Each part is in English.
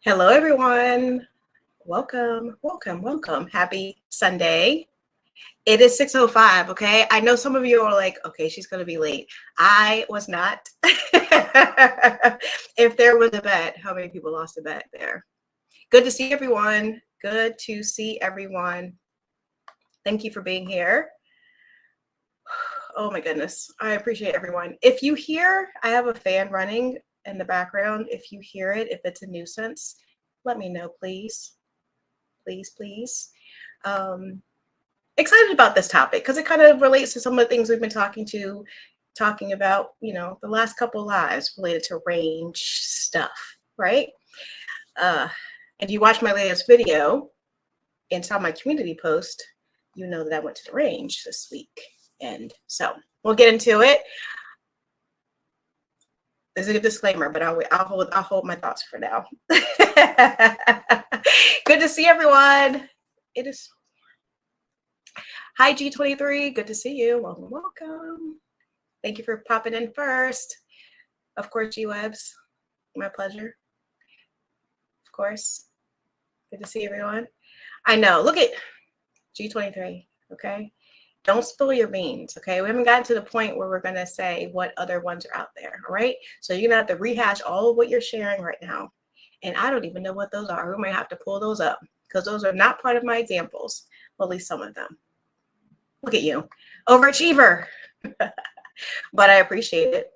Hello, everyone. Welcome, welcome, welcome. Happy Sunday. It is 6:05, okay? I know some of you are like, okay, she's going to be late. I was not. If there was a bet, how many people lost a bet there? Good to see everyone. Good to see everyone. Thank you for being here. Oh my goodness. I appreciate everyone. If you hear, I have a fan running in the background. If you hear it, if it's a nuisance, let me know, please. Please. Excited about this topic because it kind of relates to some of the things we've been talking about, the last couple of lives related to range stuff, right? And you watched my latest video and saw my community post, you know that I went to the range this week. And so we'll get into it. There's a disclaimer, but I'll hold my thoughts for now. Good to see everyone. It is. Hi, G23. Good to see you. Welcome. Thank you for popping in first. Of course, G-Webs. My pleasure. Of course. Good to see everyone. I know. Look at G23. Okay. Don't spill your beans, okay? We haven't gotten to the point where we're going to say what other ones are out there, all right? So you're going to have to rehash all of what you're sharing right now. And I don't even know what those are. We might have to pull those up because those are not part of my examples, well, at least some of them. Look at you, overachiever. But I appreciate it.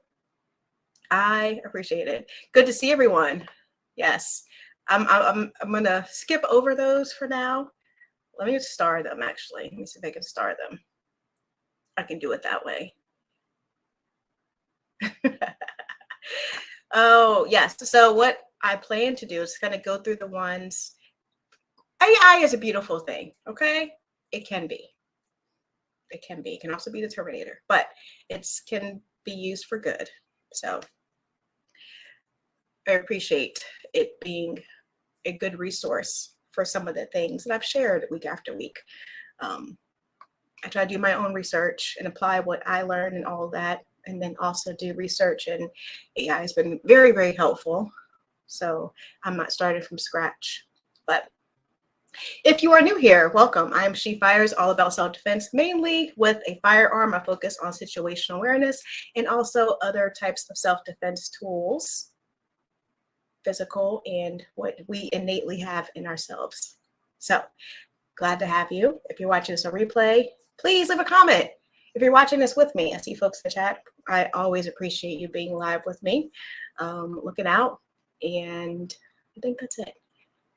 I appreciate it. Good to see everyone. Yes, I'm going to skip over those for now. Let me star them, actually. Let me see if I can star them. I can do it that way. Oh, yes. So what I plan to do is kind of go through the ones. AI is a beautiful thing, okay? It can be. It can be. It can also be the Terminator, but it can be used for good. So I appreciate it being a good resource for some of the things that I've shared week after week. I try to do my own research and apply what I learned and all of that, and then also do research, and AI has been very, very helpful. So I'm not starting from scratch. But if you are new here, welcome. I am She Fires, all about self-defense, mainly with a firearm. I focus on situational awareness and also other types of self-defense tools, physical and what we innately have in ourselves. So glad to have you. If you're watching this on replay, please leave a comment. If you're watching this with me, I see folks in the chat. I always appreciate you being live with me, looking out. And I think that's it.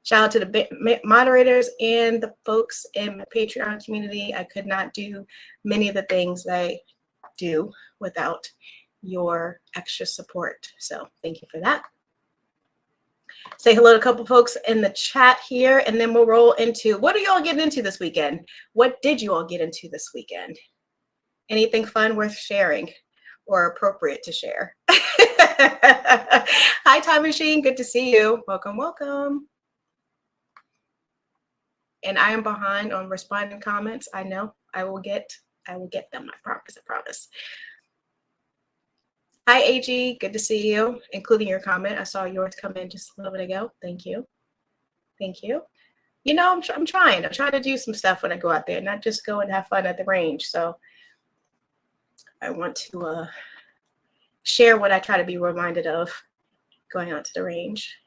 Shout out to the moderators and the folks in my Patreon community. I could not do many of the things that I do without your extra support. So thank you for that. Say hello to a couple folks in the chat here, and then we'll roll into what are you all getting into this weekend? What did you all get into this weekend? Anything fun worth sharing or appropriate to share? Hi, Time Machine. Good to see you. Welcome, welcome. And I am behind on responding comments. I know I will get them. I promise. Hi, AG. Good to see you, including your comment. I saw yours come in just a little bit ago. Thank you. Thank you. You know, I'm trying. I'm trying to do some stuff when I go out there, not just go and have fun at the range. So I want to share what I try to be reminded of going out to the range.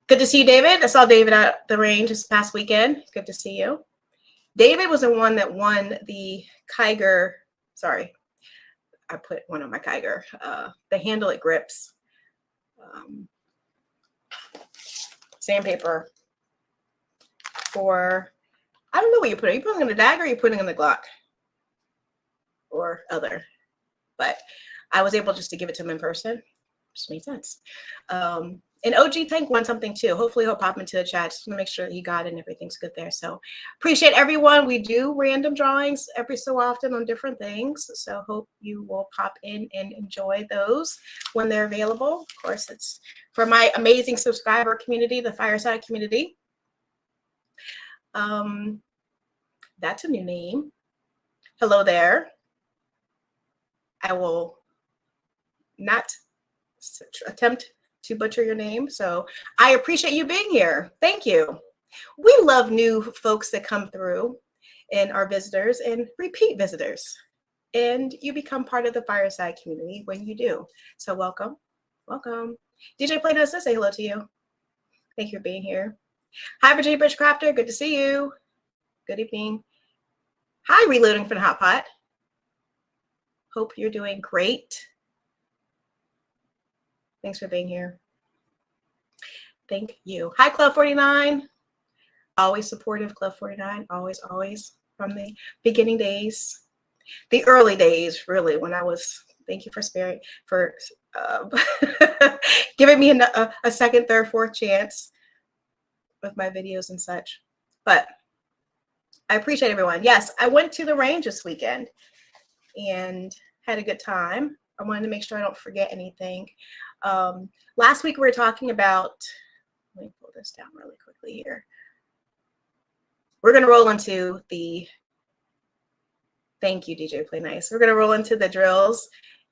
Good to see you, David. I saw David at the range this past weekend. Good to see you. David was the one that won the Kiger. Sorry, I put one on my Kiger. The handle it grips. Sandpaper for, I don't know what you're putting. Are you putting in the dagger or are you putting in the Glock? Or other. But I was able just to give it to him in person. Just made sense. And OG Tank won something too. Hopefully he'll pop into the chat just to make sure he got it and everything's good there. So appreciate everyone. We do random drawings every so often on different things. So hope you will pop in and enjoy those when they're available. Of course, it's for my amazing subscriber community, the Fireside community. That's a new name. Hello there. I will not attempt to butcher your name. So I appreciate you being here. Thank you. We love new folks that come through and our visitors and repeat visitors. And you become part of the Fireside community when you do. So welcome, welcome. DJ Plano says say hello to you. Thank you for being here. Hi, Virginia Bushcrafter, good to see you. Good evening. Hi, Reloading from the Hot Pot. Hope you're doing great. Thanks for being here. Thank you. Hi, Club 49. Always supportive, Club 49. Always, always from the beginning days. The early days, really, when I was, thank you for sparing, for giving me a second, third, fourth chance with my videos and such. But I appreciate everyone. Yes, I went to the range this weekend and had a good time. I wanted to make sure I don't forget anything. Last week we were talking about, let me pull this down really quickly here. We're going to roll into the, thank you, DJ Play Nice. We're going to roll into the drills,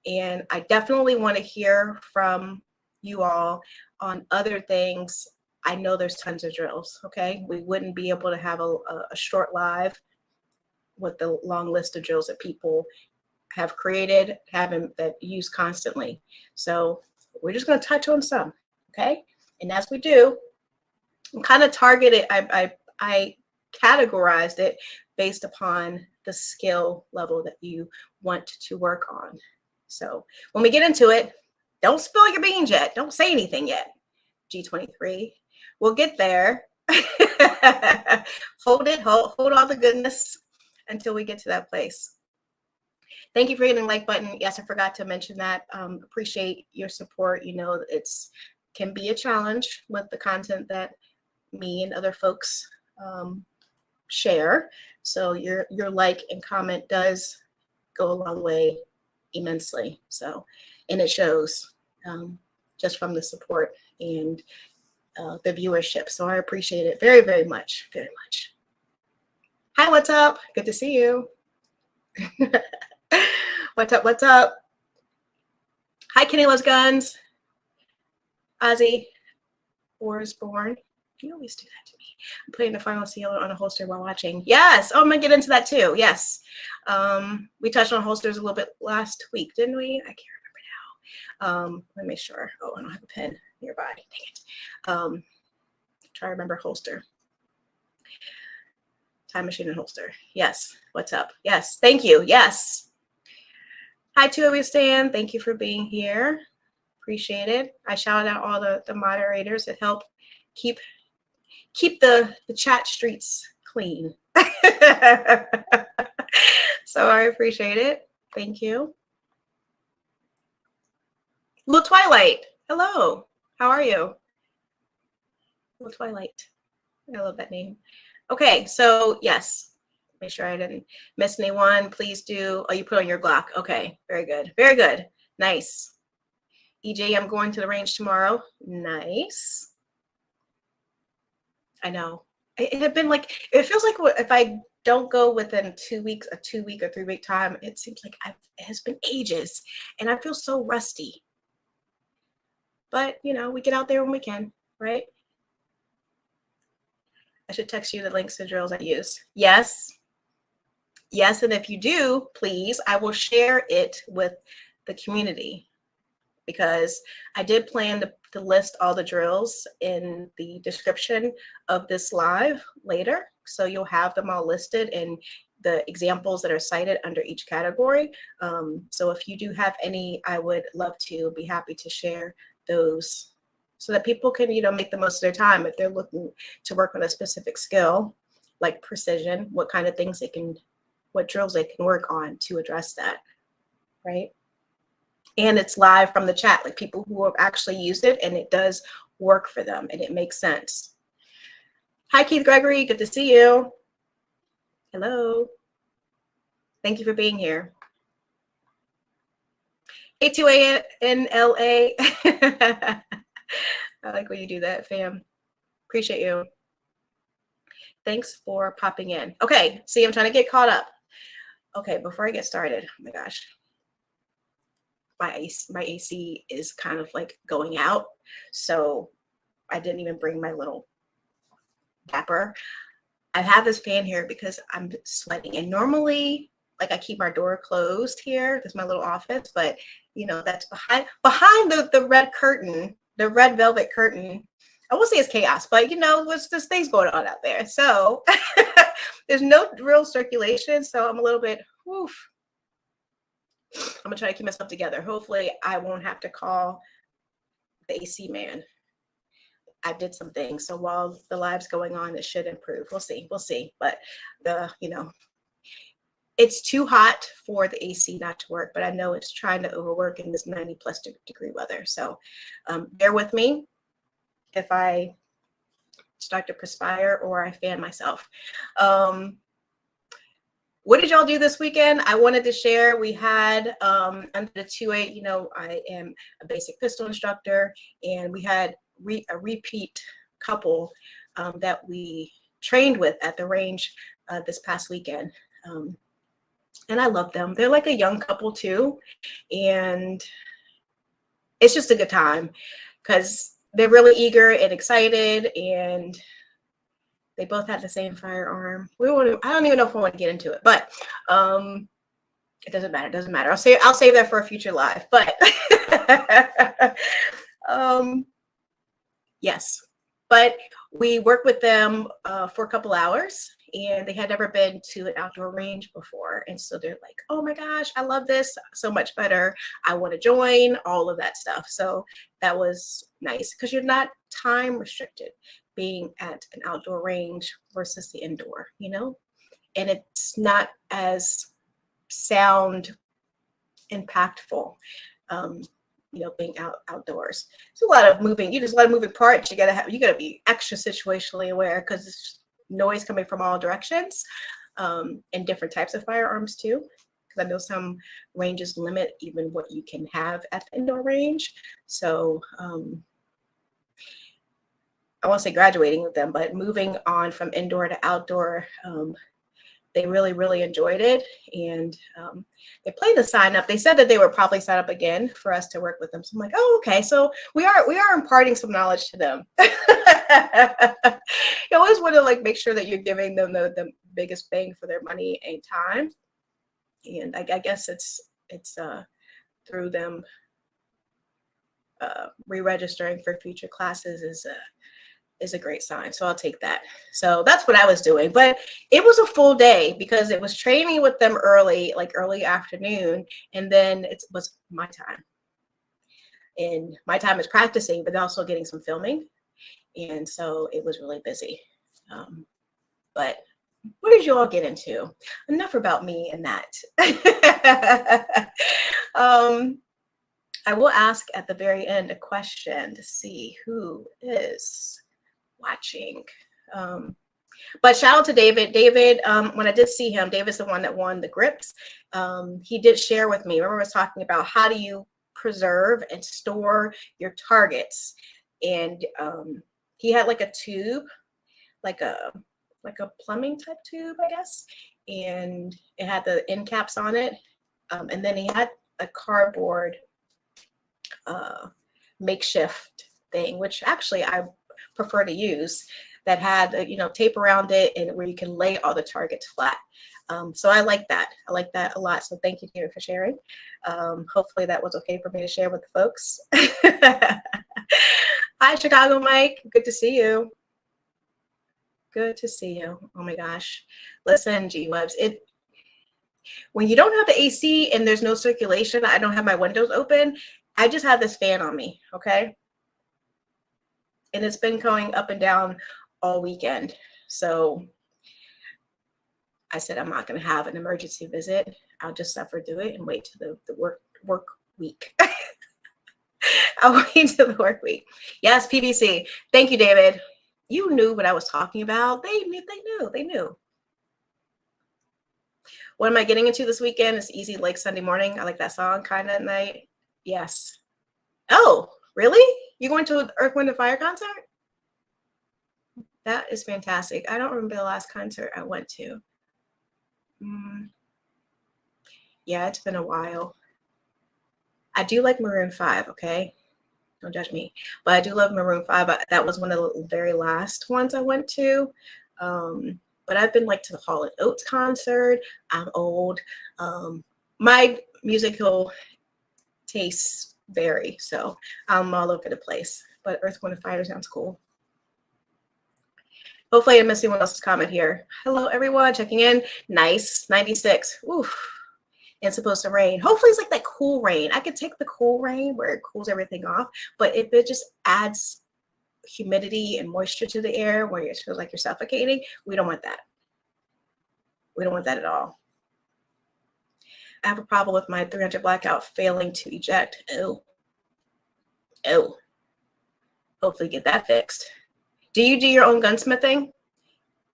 and I definitely want to hear from you all on other things. I know there's tons of drills, okay? We wouldn't be able to have a short live with the long list of drills that people have created, that use constantly. So we're just going to touch on some, okay? And as we do, I'm kind of targeted, I categorized it based upon the skill level that you want to work on. So when we get into it, don't spill your beans yet. Don't say anything yet. G23, we'll get there. Hold all the goodness until we get to that place. Thank you for hitting the like button. Yes, I forgot to mention that. Appreciate your support. You know, it's can be a challenge with the content that me and other folks share. So your like and comment does go a long way immensely. So, and it shows just from the support and the viewership. So I appreciate it very, very much, very much. Hi, what's up? Good to see you. What's up? What's up? Hi, Kenny Loves Guns. Ozzy, Wars Born. You always do that to me. I'm putting the final seal on a holster while watching. Yes. Oh, I'm gonna get into that too. Yes. We touched on holsters a little bit last week, didn't we? I can't remember now. Let me make sure. Oh, I don't have a pen nearby. Dang it. Try to remember holster. Time machine and holster. Yes. What's up? Yes. Thank you. Yes. Hi, 2OE Stan. Thank you for being here. Appreciate it. I shout out all the moderators that help keep the chat streets clean. So I appreciate it. Thank you. Little Twilight. Hello. How are you? Little Twilight. I love that name. Okay, so yes. Make sure I didn't miss anyone. Please do. Oh, you put on your Glock. Okay, very good. Very good. Nice. EJ, I'm going to the range tomorrow. Nice. I know. It had been like, it feels like if I don't go within 2 weeks, a 2 week or 3 week time, it seems like it has been ages and I feel so rusty. But, you know, we get out there when we can, right? I should text you the links to drills I use. Yes. Yes, and if you do, please, I will share it with the community because I did plan to list all the drills in the description of this live later. So you'll have them all listed and the examples that are cited under each category. So if you do have any, I would love to be happy to share those so that people can, you know, make the most of their time if they're looking to work on a specific skill like precision, what kind of things they can, what drills they can work on to address that, right? And it's live from the chat, like people who have actually used it and it does work for them and it makes sense. Hi, Keith Gregory, good to see you. Hello. Thank you for being here. A2A in LA. I like when you do that, fam. Appreciate you. Thanks for popping in. Okay, see, I'm trying to get caught up. Okay, before I get started, oh my gosh. my AC is kind of like going out. So I didn't even bring my little dapper. I have this fan here because I'm sweating, and normally like I keep my door closed here. That's my little office, but you know, that's behind the red curtain, the red velvet curtain. I won't say it's chaos, but you know, there's things going on out there. So there's no real circulation. So I'm a little bit, woof. I'm gonna try to keep myself together. Hopefully I won't have to call the AC man. I did some things. So while the live's going on, it should improve. We'll see. We'll see. But you know, it's too hot for the AC not to work, but I know it's trying to overwork in this 90+ degree weather. So bear with me if I start to perspire or I fan myself. What did y'all do this weekend? I wanted to share. We had under the 2.8, you know, I am a basic pistol instructor, and we had a repeat couple that we trained with at the range this past weekend. And I love them. They're like a young couple too. And it's just a good time because they're really eager and excited, and they both had the same firearm. I don't even know if I want to get into it, but it doesn't matter. It doesn't matter. I'll save that for a future live. But yes, but we worked with them for a couple hours, and they had never been to an outdoor range before. And so they're like, oh my gosh, I love this so much better. I want to join, all of that stuff. So that was nice because you're not time restricted being at an outdoor range versus the indoor, you know, and it's not as sound impactful, you know, being outdoors. It's a lot of moving. You just a lot of moving parts. You gotta be extra situationally aware because it's noise coming from all directions, and different types of firearms too. Because I know some ranges limit even what you can have at the indoor range. So I won't say graduating with them, but moving on from indoor to outdoor, they really, really enjoyed it. And they played the sign up. They said that they would probably sign up again for us to work with them. So I'm like, oh, okay. So we are imparting some knowledge to them. You always want to like make sure that you're giving them the biggest bang for their money and time. And I guess it's through them re-registering for future classes is a great sign. So I'll take that. So that's what I was doing, but it was a full day because it was training with them early afternoon. And then it was my time, and my time is practicing, but also getting some filming. And so it was really busy. But what did you all get into? Enough about me and that. I will ask at the very end a question to see who is watching. But shout out to David. David, when I did see him, David's the one that won the grips. He did share with me. Remember I was talking about how do you preserve and store your targets. And he had like a tube, like a plumbing type tube, I guess. And it had the end caps on it. And then he had a cardboard makeshift thing, which actually I prefer to use, that had tape around it and where you can lay all the targets flat. So I like that. I like that a lot. So thank you, David, for sharing. Hopefully that was okay for me to share with the folks. Hi, Chicago Mike. Good to see you. Good to see you. Oh my gosh. Listen, G-Webs, when you don't have the AC and there's no circulation, I don't have my windows open, I just have this fan on me, okay? And it's been going up and down all weekend. So I said, I'm not going to have an emergency visit. I'll just suffer through it and wait till the work week. I'll wait till the work week. Yes, PVC. Thank you, David. You knew what I was talking about. They knew. What am I getting into this weekend? It's Easy Lake Sunday Morning. I like that song kind of at night. Yes. Oh, really? You going to an Earth, Wind & Fire concert? That is fantastic. I don't remember the last concert I went to. Yeah, it's been a while. I do like Maroon 5, okay? Don't judge me. But I do love Maroon 5. That was one of the very last ones I went to. But I've been like to the Hall & Oates concert. I'm old. My musical tastes vary, so I'm all over the place. But Earth, Wind & Fire sounds cool. Hopefully I'm missing one else's comment here. Hello, everyone. Checking in. Nice. 96. Oof. It's supposed to rain. Hopefully it's like that cool rain. I could take the cool rain where it cools everything off, but if it just adds humidity and moisture to the air where it feels like you're suffocating, we don't want that. We don't want that at all. I have a problem with my 300 blackout failing to eject. Oh. Hopefully get that fixed. Do you do your own gunsmithing,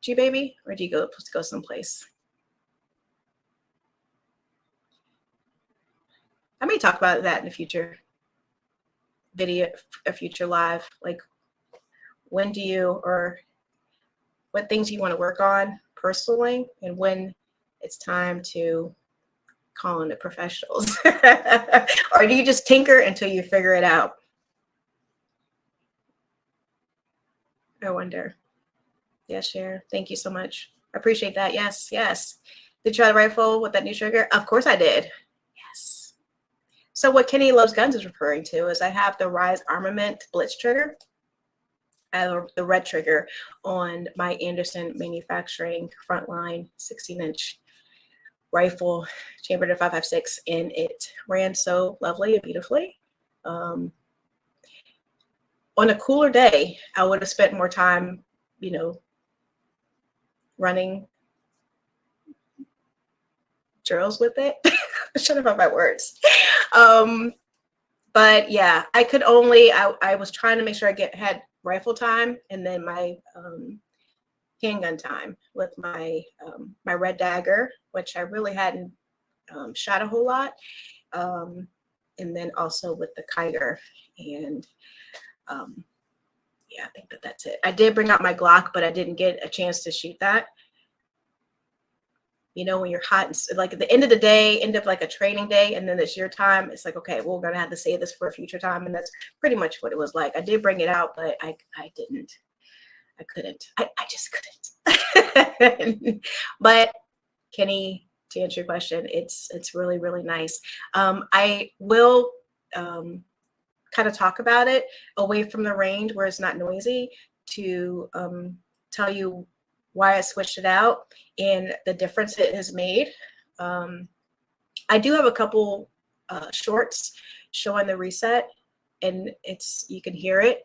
G-Baby, or do you go someplace? I may talk about that in a future video, a future live, like when do you, or what things you want to work on personally, and when it's time to call in the professionals. Or do you just tinker until you figure it out? I wonder. Yeah, Cher, thank you so much. I appreciate that. Yes. Did you try the rifle with that new trigger? Of course I did. Yes. So what Kenny Loves Guns is referring to is I have the Rise Armament Blitz trigger. I have the red trigger on my Anderson Manufacturing Frontline 16-inch rifle, chambered at 5.56, and it ran so lovely and beautifully. On a cooler day, I would have spent more time, running drills with it. Shut up about my words. But yeah, I could only, I was trying to make sure I had rifle time and then my handgun time with my my red dagger, which I really hadn't shot a whole lot. And then also with the Kiger. And yeah, I think that's it. I did bring out my Glock, but I didn't get a chance to shoot that. When you're hot and like at the end of the day, end of like a training day, and then it's your time, it's like, okay, well, we're going to have to save this for a future time. And that's pretty much what it was like. I did bring it out, but I didn't. I couldn't. I just couldn't. But Kenny, to answer your question, it's really, really nice. I will kind of talk about it away from the range where it's not noisy to tell you why I switched it out and the difference it has made. I do have a couple shorts showing the reset, and you can hear it,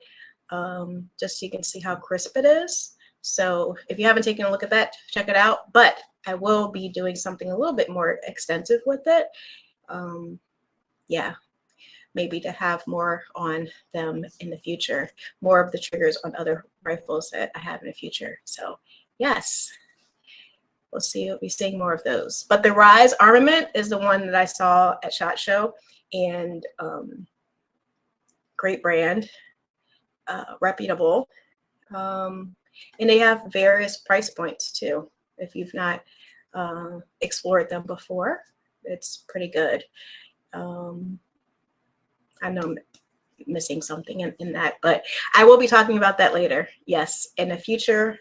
just so you can see how crisp it is. So if you haven't taken a look at that, check it out. But I will be doing something a little bit more extensive with it. Yeah, maybe to have more on them in the future, more of the triggers on other rifles that I have in the future. So yes, we'll be seeing more of those. But the Rise Armament is the one that I saw at SHOT Show, and great brand, reputable, and they have various price points too. If you've not explored them before, it's pretty good. I know I'm missing something in that, but I will be talking about that later. Yes, in a future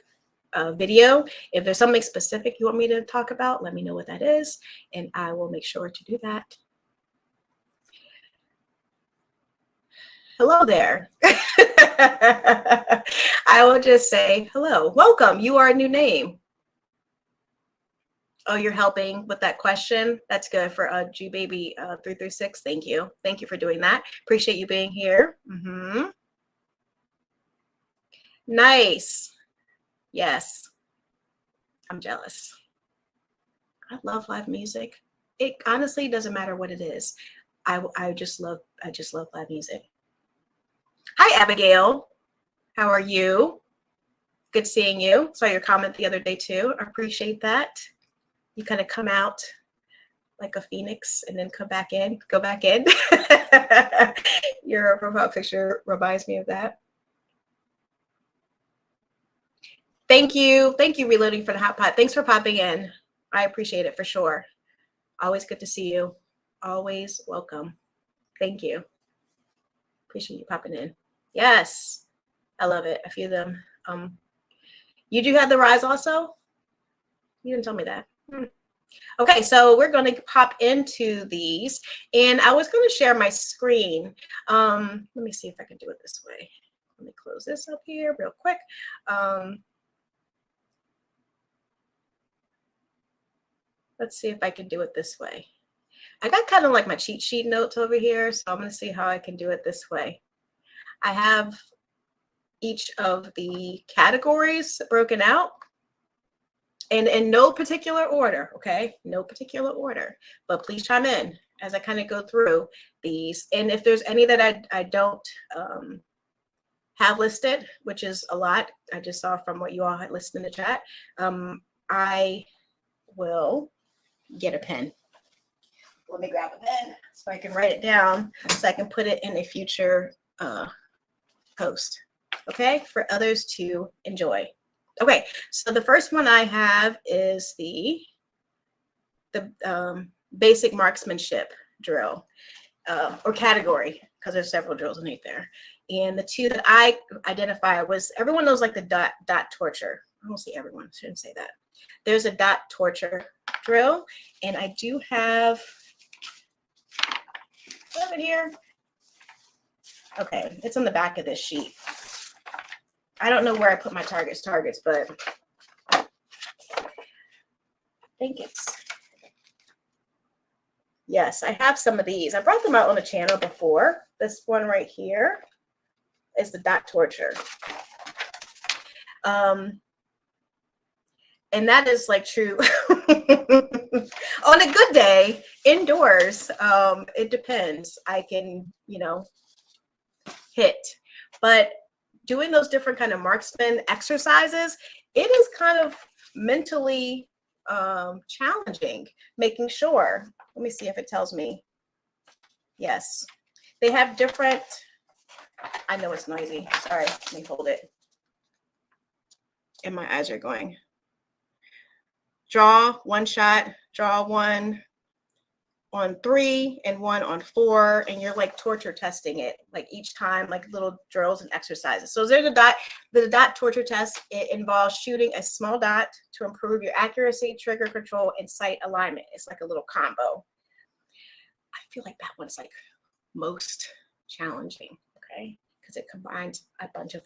video. If there's something specific you want me to talk about, let me know what that is, and I will make sure to do that. Hello there. I will just say hello. Welcome. You are a new name. Oh, you're helping with that question. That's good for G-Baby 336. Thank you. Thank you for doing that. Appreciate you being here. Nice. Yes. I'm jealous. I love live music. It honestly doesn't matter what it is. I just love live music. Hi, Abigail. How are you? Good seeing you. Saw your comment the other day too. I appreciate that. You kind of come out like a phoenix and then go back in. Your profile picture reminds me of that. Thank you. Thank you, Reloading for the Hot Pot. Thanks for popping in. I appreciate it for sure. Always good to see you. Always welcome. Thank you. Appreciate you popping in. Yes, I love it. A few of them. You do have the rise also? You didn't tell me that. Okay, so we're going to pop into these, and I was going to share my screen. Let me see if I can do it this way. Let me close this up here real quick. Let's see if I can do it this way. I got kind of like my cheat sheet notes over here, so I'm going to see how I can do it this way. I have each of the categories broken out. And in no particular order, okay? No particular order, but please chime in as I kind of go through these. And if there's any that I don't have listed, which is a lot, I just saw from what you all had listed in the chat, I will get a pen. Let me grab a pen so I can write it down so I can put it in a future post, okay? For others to enjoy. Okay, so the first one I have is the basic marksmanship drill or category, because there's several drills underneath there. And the two that I identify was, everyone knows like the dot torture. I don't see everyone, shouldn't say that. There's a dot torture drill, and I do have it here. Okay, it's on the back of this sheet. I don't know where I put my targets, but I think it's, yes, I have some of these. I brought them out on the channel before. This one right here is the dot torture. And that is like true. On a good day, indoors, it depends. I can, hit. But doing those different kind of marksman exercises, it is kind of mentally challenging, making sure. Let me see if it tells me. Yes, they have different, I know it's noisy. Sorry, let me hold it. And my eyes are going. Draw one shot, draw one on 3 and one on 4, and you're like torture testing it, like each time, like little drills and exercises. So there's the dot torture test. It involves shooting a small dot to improve your accuracy, trigger control, and sight alignment. It's like a little combo. I feel like that one's like most challenging, okay, because it combines a bunch of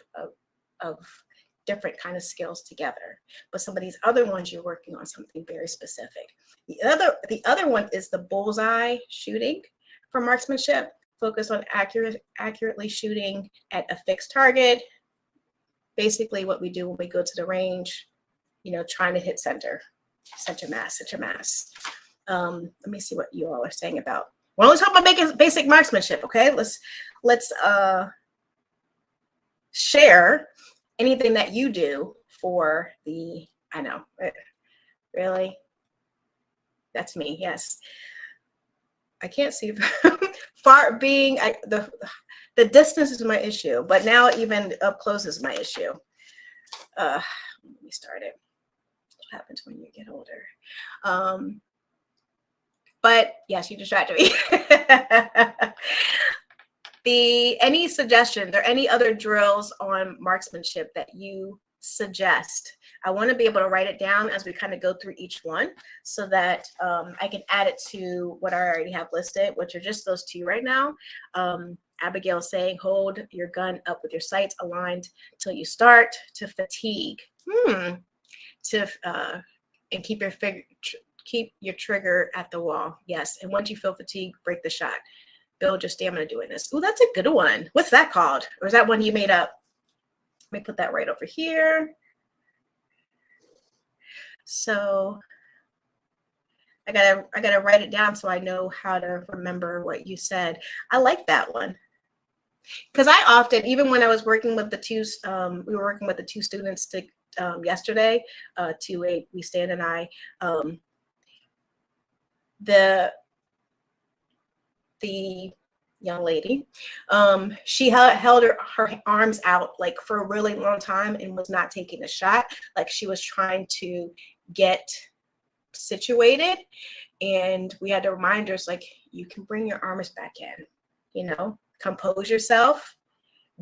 different kind of skills together. But some of these other ones, you're working on something very specific. The other one is the bullseye shooting for marksmanship, focus on accurately shooting at a fixed target. Basically what we do when we go to the range, trying to hit center mass. Let me see what you all are saying about. We're only talking about basic marksmanship, okay? Let's share anything that you do for the, I know, really? That's me, yes. I can't see far being, the distance is my issue, but now even up close is my issue. Let me start it. What happens when you get older? But yes, you distracted me. Any suggestions or any other drills on marksmanship that you suggest? I want to be able to write it down as we kind of go through each one so that I can add it to what I already have listed, which are just those two right now. Abigail saying, hold your gun up with your sights aligned till you start to fatigue. And keep your trigger at the wall. Yes, and once you feel fatigue, break the shot. Build your stamina doing this. Oh, that's a good one. What's that called? Or is that one you made up? Let me put that right over here. So I gotta write it down so I know how to remember what you said. I like that one. Because I often, even when I was working with the two, we were working with the two students yesterday, we Stand and I, the young lady, she held her arms out like for a really long time and was not taking a shot. Like she was trying to get situated, and we had to remind her, like, you can bring your arms back in. you know, compose yourself.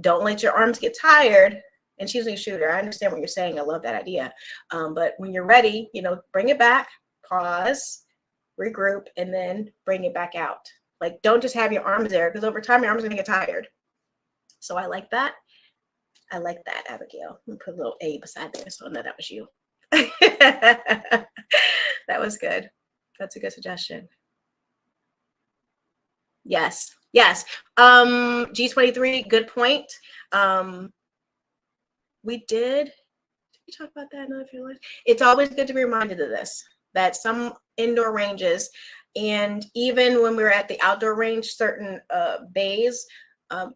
Don't let your arms get tired. And she's a shooter. I understand what you're saying. I love that idea. But when you're ready, you know, bring it back, pause, regroup, and then bring it back out. Like, don't just have your arms there, because over time your arms are gonna get tired. So I like that. I like that, Abigail. I'm gonna put a little A beside there so I know that was you. That was good. That's a good suggestion. Yes, yes. G23, good point. We talk about that in your life? It's always good to be reminded of this, that some indoor ranges, and even when we were at the outdoor range, certain bays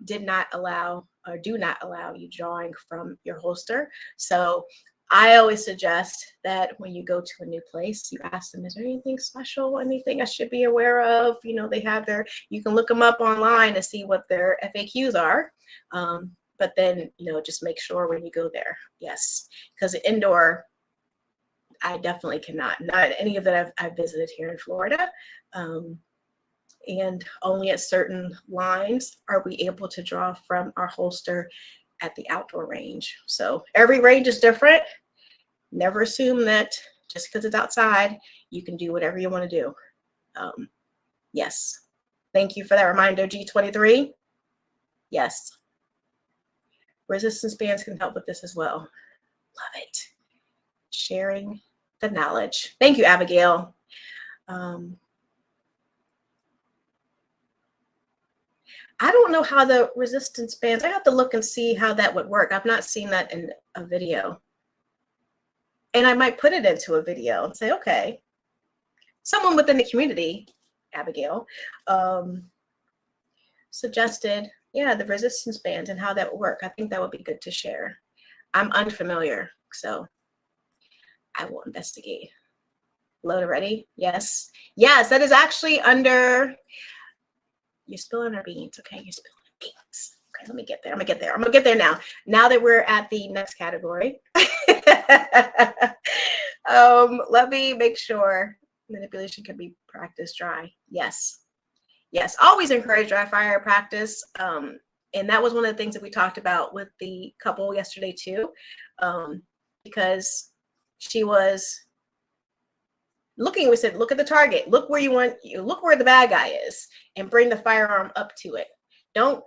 did not allow or do not allow you drawing from your holster. So I always suggest that when you go to a new place, you ask them, is there anything special, anything I should be aware of? You know, they have you can look them up online to see what their FAQs are. But then, you know, just make sure when you go there. Yes, because indoor, I definitely cannot. Not any of that I've visited here in Florida. And only at certain lines are we able to draw from our holster at the outdoor range. So every range is different. Never assume that just because it's outside, you can do whatever you want to do. Yes. Thank you for that reminder, G23. Yes. Resistance bands can help with this as well. Love it. Sharing the knowledge. Thank you, Abigail. I don't know how the resistance bands, I have to look and see how that would work. I've not seen that in a video. And I might put it into a video and say, okay, someone within the community, Abigail, suggested, yeah, the resistance band and how that would work. I think that would be good to share. I'm unfamiliar, so I will investigate. Load ready? Yes. Yes, that is actually under, you're spilling our beans. Okay, you're spilling our beans. Okay, let me get there. I'm gonna get there now. Now that we're at the next category. Let me make sure manipulation can be practiced dry. Yes. Yes, always encourage dry fire practice. And that was one of the things that we talked about with the couple yesterday too, because she was looking, we said, look at the target, look where look where the bad guy is, and bring the firearm up to it. Don't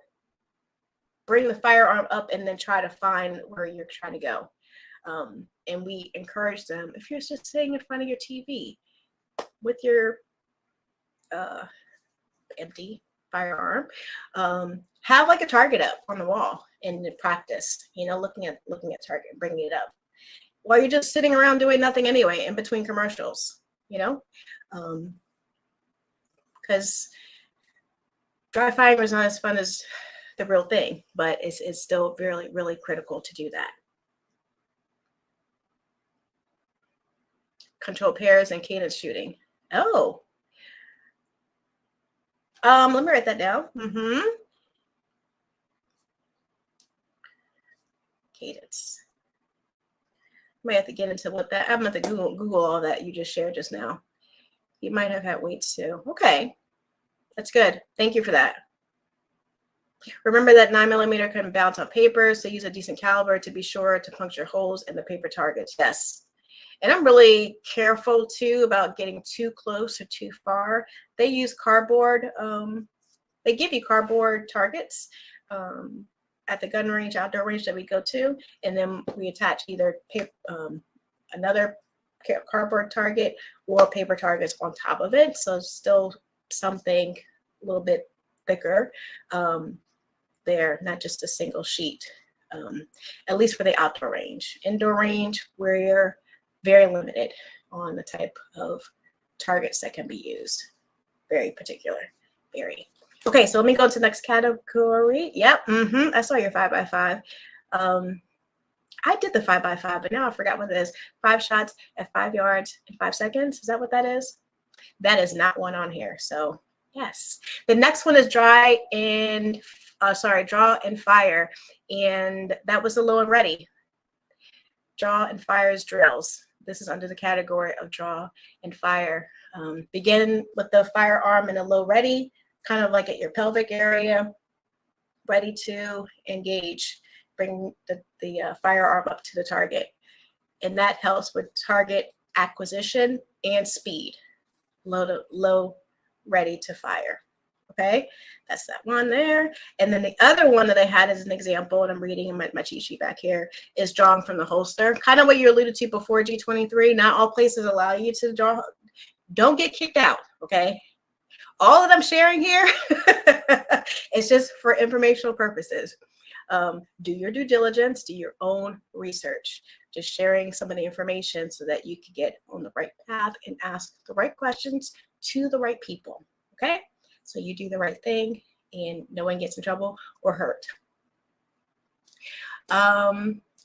bring the firearm up and then try to find where you're trying to go. And we encourage them, if you're just sitting in front of your TV with your empty firearm, have like a target up on the wall and practice, you know, looking at target, bringing it up while you're just sitting around doing nothing anyway in between commercials, you know, because dry firing is not as fun as the real thing, but it's still really, really critical to do that. Control pairs and cadence shooting. Oh, let me write that down. Cadence. I might have to get into what that, I'm going to Google all that you just shared just now. You might have had weights too. Okay, that's good. Thank you for that. Remember that 9mm can bounce on paper, so use a decent caliber to be sure to puncture holes in the paper targets. Yes. And I'm really careful too about getting too close or too far. They use cardboard. They give you cardboard targets at the gun range, outdoor range that we go to, and then we attach either another cardboard target or paper targets on top of it. So still something a little bit thicker there, not just a single sheet, at least for the outdoor range. Indoor range, we're very limited on the type of targets that can be used. Very particular, very. Okay, so let me go to the next category. Yep, I saw your 5x5. I did the 5x5, but now I forgot what it is. 5 shots at 5 yards in 5 seconds. Is that what that is? That is not one on here. So yes, the next one is draw and fire, and that was the low and ready. Draw and fire's drills. This is under the category of draw and fire. Begin with the firearm in a low ready, kind of like at your pelvic area, ready to engage, bring the firearm up to the target. And that helps with target acquisition and speed, low, ready to fire. Okay, that's that one there. And then the other one that I had as an example, and I'm reading in my cheat sheet back here, is drawing from the holster. Kind of what you alluded to before, G23. Not all places allow you to draw. Don't get kicked out, okay? All that I'm sharing here is just for informational purposes. Do your due diligence, do your own research. Just sharing some of the information so that you can get on the right path and ask the right questions to the right people, okay? So you do the right thing and no one gets in trouble or hurt.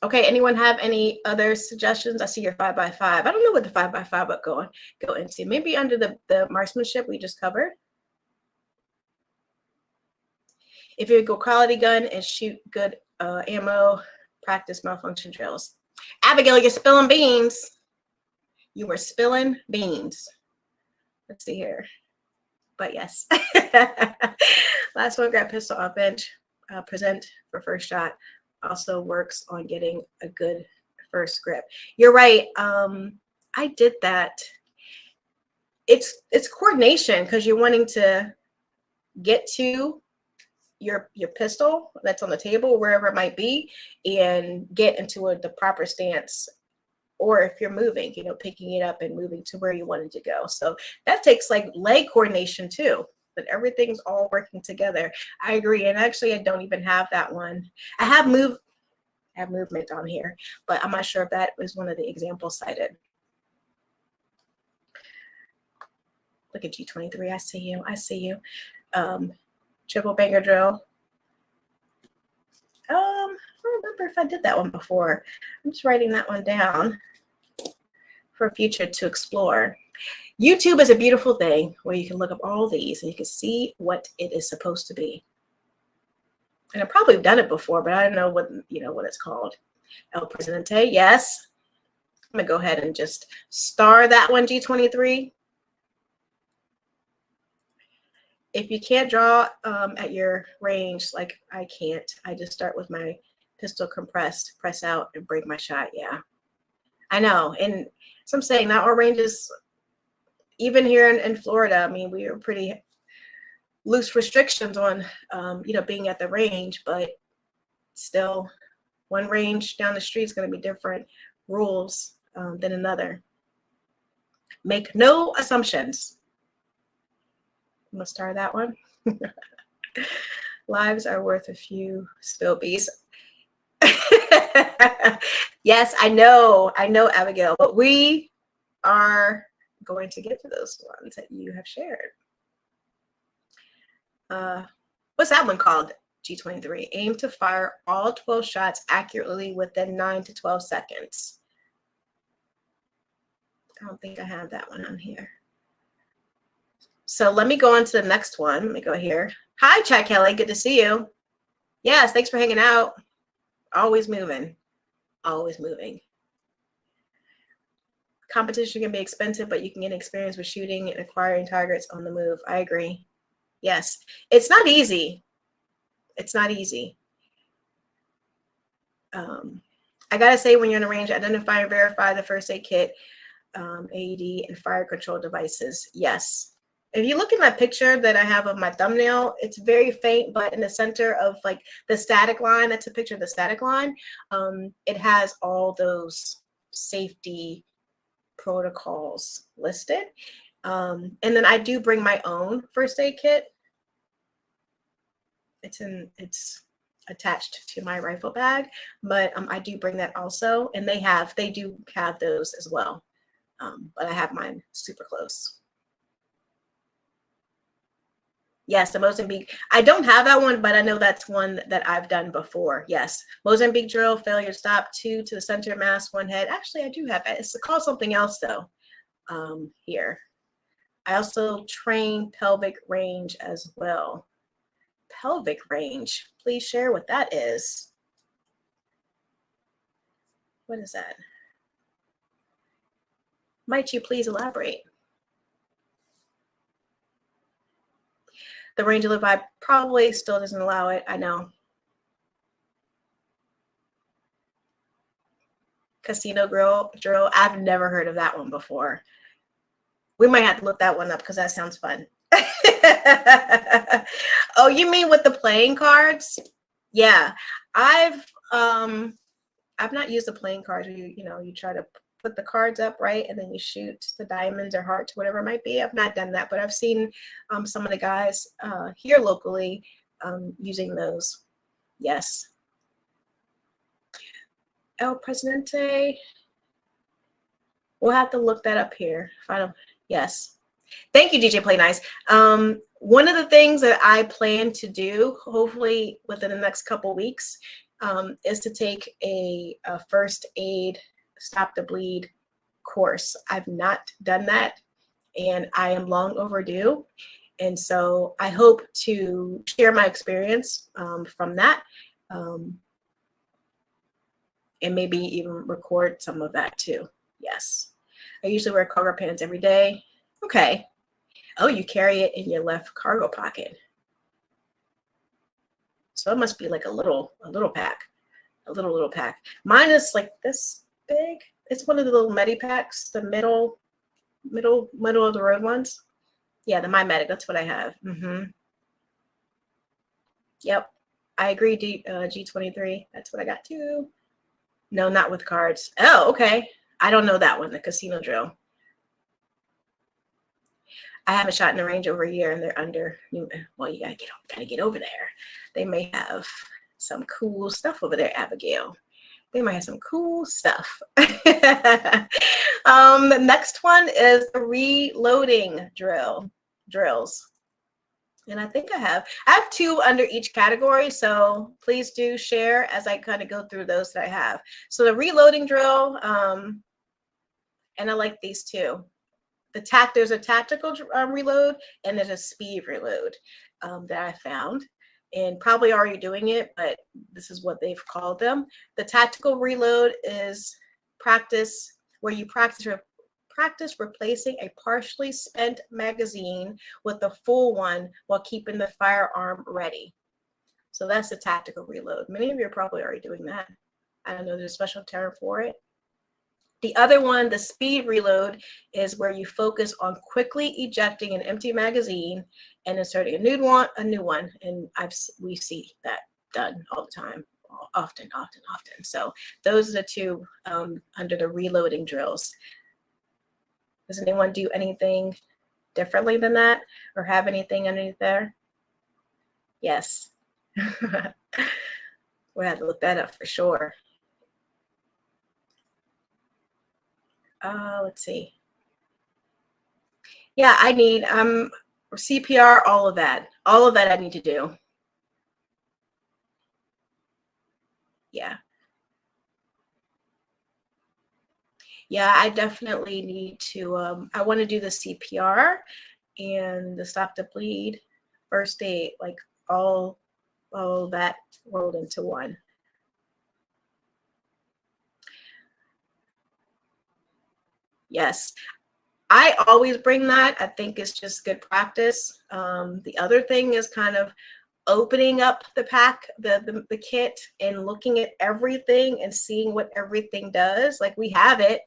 Okay, anyone have any other suggestions? I see your 5x5. I don't know what the 5x5 would go into. Maybe under the marksmanship we just covered. If you go quality gun and shoot good ammo, practice malfunction drills. Abigail, you're spilling beans. You were spilling beans. Let's see here. But yes. Last one, grab pistol off bench, present for first shot. Also works on getting a good first grip. You're right. I did that. It's coordination because you're wanting to get to your pistol that's on the table, wherever it might be, and get into the proper stance. Or if you're moving, you know, picking it up and moving to where you wanted to go. So that takes like leg coordination too, but everything's all working together. I agree. And actually, I don't even have that one. I have movement on here, but I'm not sure if that was one of the examples cited. Look at G23. I see you. I see you. Triple banger drill. I don't remember if I did that one before. I'm just writing that one down for future to explore. YouTube is a beautiful thing where you can look up all these and you can see what it is supposed to be. And I've probably done it before, but I don't know what it's called. El Presidente, yes. I'm gonna go ahead and just star that one, G23. If you can't draw at your range, like I can't, I just start with my pistol compressed, press out and break my shot. Yeah, I know. And so I'm saying not all ranges, even here in Florida, I mean, we are pretty loose restrictions on, being at the range, but still one range down the street is going to be different rules than another. Make no assumptions. I'm gonna start that one. Lives are worth a few spill bees. Yes, I know, Abigail, but we are going to get to those ones that you have shared. What's that one called? G23. Aim to fire all 12 shots accurately within 9 to 12 seconds. I don't think I have that one on here. So let me go on to the next one. Let me go here. Hi, Chad Kelly. Good to see you. Yes, thanks for hanging out. Always moving. Always moving. Competition can be expensive, but you can get experience with shooting and acquiring targets on the move. I agree. Yes. It's not easy. It's not easy. I got to say, when you're in a range, identify and verify the first aid kit, AED, and fire control devices. Yes. If you look at my picture that I have of my thumbnail, it's very faint, but in the center of like the static line, that's a picture of the static line. It has all those safety protocols listed. And then I do bring my own first aid kit. It's attached to my rifle bag, but I do bring that also. And they do have those as well. But I have mine super close. Yes, the Mozambique. I don't have that one, but I know that's one that I've done before. Yes. Mozambique drill, failure to stop, 2 to the center mass, 1 head. Actually, I do have it. It's called something else though. Here. I also train pelvic range as well. Pelvic range. Please share what that is. What is that? Might you please elaborate? The range of the vibe probably still doesn't allow it. I know. Casino drill. I've never heard of that one before. We might have to look that one up because that sounds fun. Oh, you mean with the playing cards? Yeah, I've not used the playing cards. You try to put the cards up, right, and then you shoot the diamonds or hearts, whatever it might be. I've not done that, but I've seen some of the guys here locally using those. Yes. El Presidente. We'll have to look that up here. Yes. Thank you, DJ Play Nice. One of the things that I plan to do, hopefully within the next couple weeks, is to take a first aid stop the bleed course. I've not done that, and I am long overdue. And so I hope to share my experience from that, and maybe even record some of that too. Yes. I usually wear cargo pants every day. Okay. Oh, you carry it in your left cargo pocket. So it must be like a little pack, a little pack. Mine is like this big. It's one of the little medi packs, the middle of the road ones. Yeah, the My Medic. That's what I have. Yep, I agree. G23. That's what I got too. No, not with cards. Oh, okay. I don't know that one. The casino drill. I haven't shot in the range over a year, and they're under. Well, you gotta get over there. They may have some cool stuff over there, Abigail. They might have some cool stuff. The next one is the reloading drills. And I think I have two under each category. So please do share as I kind of go through those that I have. So the reloading drill, and I like these two. There's a tactical reload, and there's a speed reload that I found, and probably already doing it, but this is what they've called them. The tactical reload is practice where you practice replacing a partially spent magazine with a full one while keeping the firearm ready. So that's the tactical reload. Many of you are probably already doing that. I don't know, there's a special term for it. The other one, the speed reload, is where you focus on quickly ejecting an empty magazine and inserting a new one. And we see that done all the time, often. So those are the two under the reloading drills. Does anyone do anything differently than that, or have anything underneath there? Yes. We'll have to look that up for sure. Let's see. Yeah, I need CPR, all of that I need to do. Yeah, I definitely need to. I want to do the CPR and the stop the bleed, first aid, like all that rolled into one. Yes, I always bring that. I think it's just good practice. The other thing is kind of opening up the pack, the kit, and looking at everything and seeing what everything does. Like, we have it,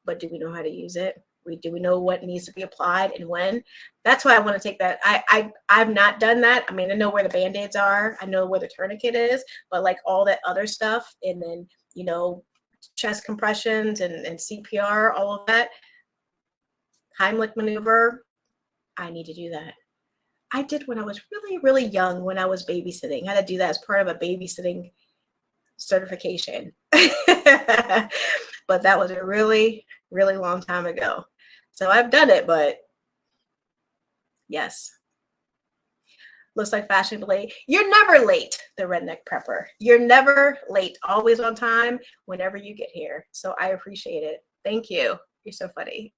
but do we know how to use it? Do we know what needs to be applied and when? That's why I want to take that. I've not done that. I mean, I know where the Band-Aids are. I know where the tourniquet is, but like all that other stuff, and then, chest compressions and CPR, all of that, Heimlich maneuver, I need to do that. I did when I was really, really young, when I was babysitting. I had to do that as part of a babysitting certification. But that was a really, really long time ago. So I've done it, but yes. Looks like fashionably late. You're never late, the Redneck Prepper. You're never late, always on time whenever you get here. So I appreciate it. Thank you. You're so funny.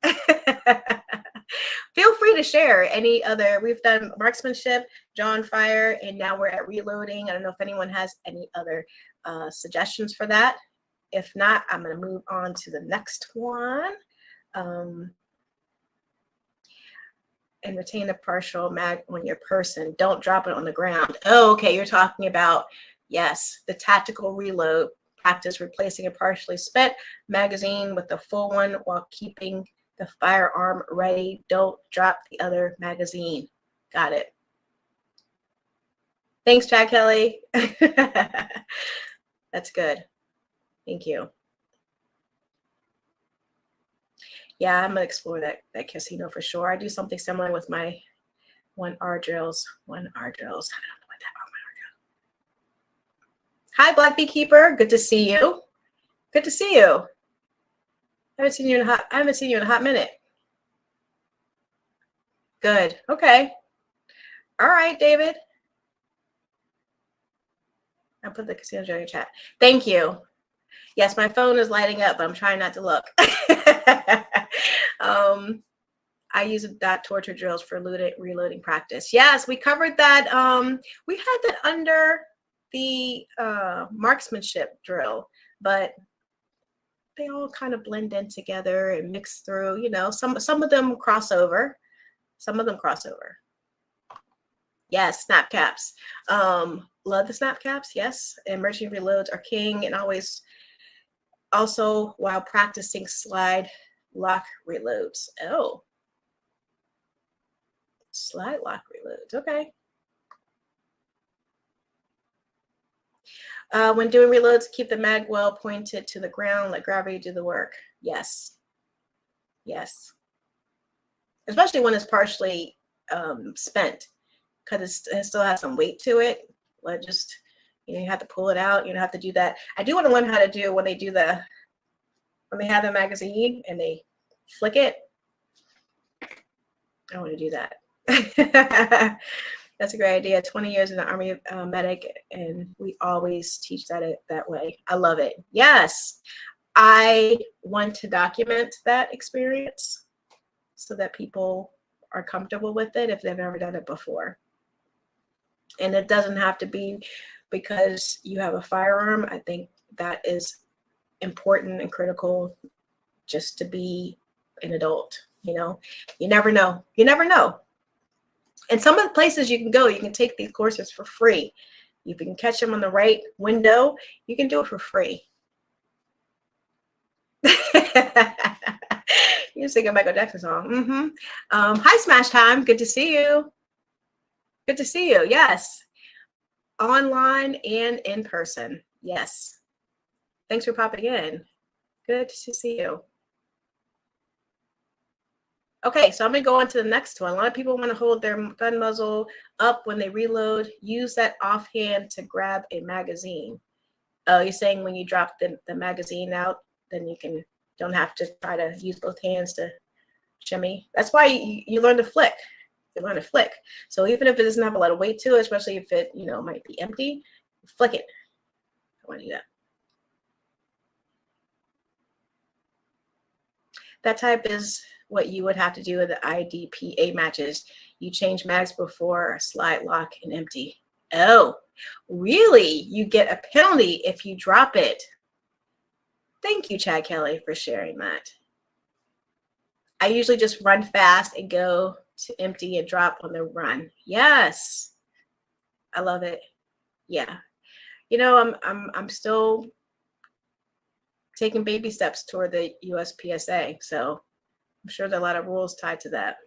Feel free to share any other. We've done marksmanship, drawn fire, and now we're at reloading. I don't know if anyone has any other suggestions for that. If not, I'm going to move on to the next one. and retain a partial mag on your person. Don't drop it on the ground. Oh, okay. You're talking about, yes, the tactical reload. Practice replacing a partially spent magazine with a full one while keeping the firearm ready. Don't drop the other magazine. Got it. Thanks, Chad Kelly. That's good. Thank you. Yeah, I'm gonna explore that casino for sure. I do something similar with my 1R drills. 1R drills. I don't know what that 1R drill. Hi, Black Beekeeper. Good to see you. Good to see you. I haven't seen you in a hot minute. Good. Okay. All right, David. I'll put the casino drill in your chat. Thank you. Yes, my phone is lighting up, but I'm trying not to look. I use dot torture drills for reloading practice. Yes, we covered that. We had that under the marksmanship drill, but they all kind of blend in together and mix through. You know, some of them cross over. Some of them cross over. Yes, snap caps. Love the snap caps. Yes, emerging reloads are king, and always also while practicing slide lock reloads. Oh. Slide lock reloads. Okay. When doing reloads, keep the mag well pointed to the ground, let gravity do the work. Yes. Yes. Especially when it's partially spent, because it still has some weight to it. Like just, you have to pull it out. You don't have to do that. I do want to learn how to do when they have the magazine and they flick it. I want to do that. That's a great idea. 20 years in the Army medic, and we always teach that way. I love it. Yes, I want to document that experience so that people are comfortable with it if they've never done it before. And it doesn't have to be because you have a firearm. I think that is important and critical just to be an adult. You know, you never know. You never know. And some of the places you can go, you can take these courses for free. You can catch them on the right window. You can do it for free. You sing a Michael Jackson song. Hi, Smash Time. Good to see you. Good to see you. Yes. Online and in person. Yes. Thanks for popping in. Good to see you. Okay, so I'm going to go on to the next one. A lot of people want to hold their gun muzzle up when they reload. Use that offhand to grab a magazine. Oh, you're saying when you drop the magazine out, then you don't have to try to use both hands to shimmy. That's why you learn to flick. You learn to flick. So even if it doesn't have a lot of weight to it, especially if it might be empty, flick it. I want to do that. That type is what you would have to do with the IDPA matches. You change mags before slide lock and empty. Oh, really? You get a penalty if you drop it. Thank you, Chad Kelly, for sharing that. I usually just run fast and go to empty and drop on the run. Yes, I love it. Yeah, I'm still taking baby steps toward the USPSA, so I'm sure there are a lot of rules tied to that.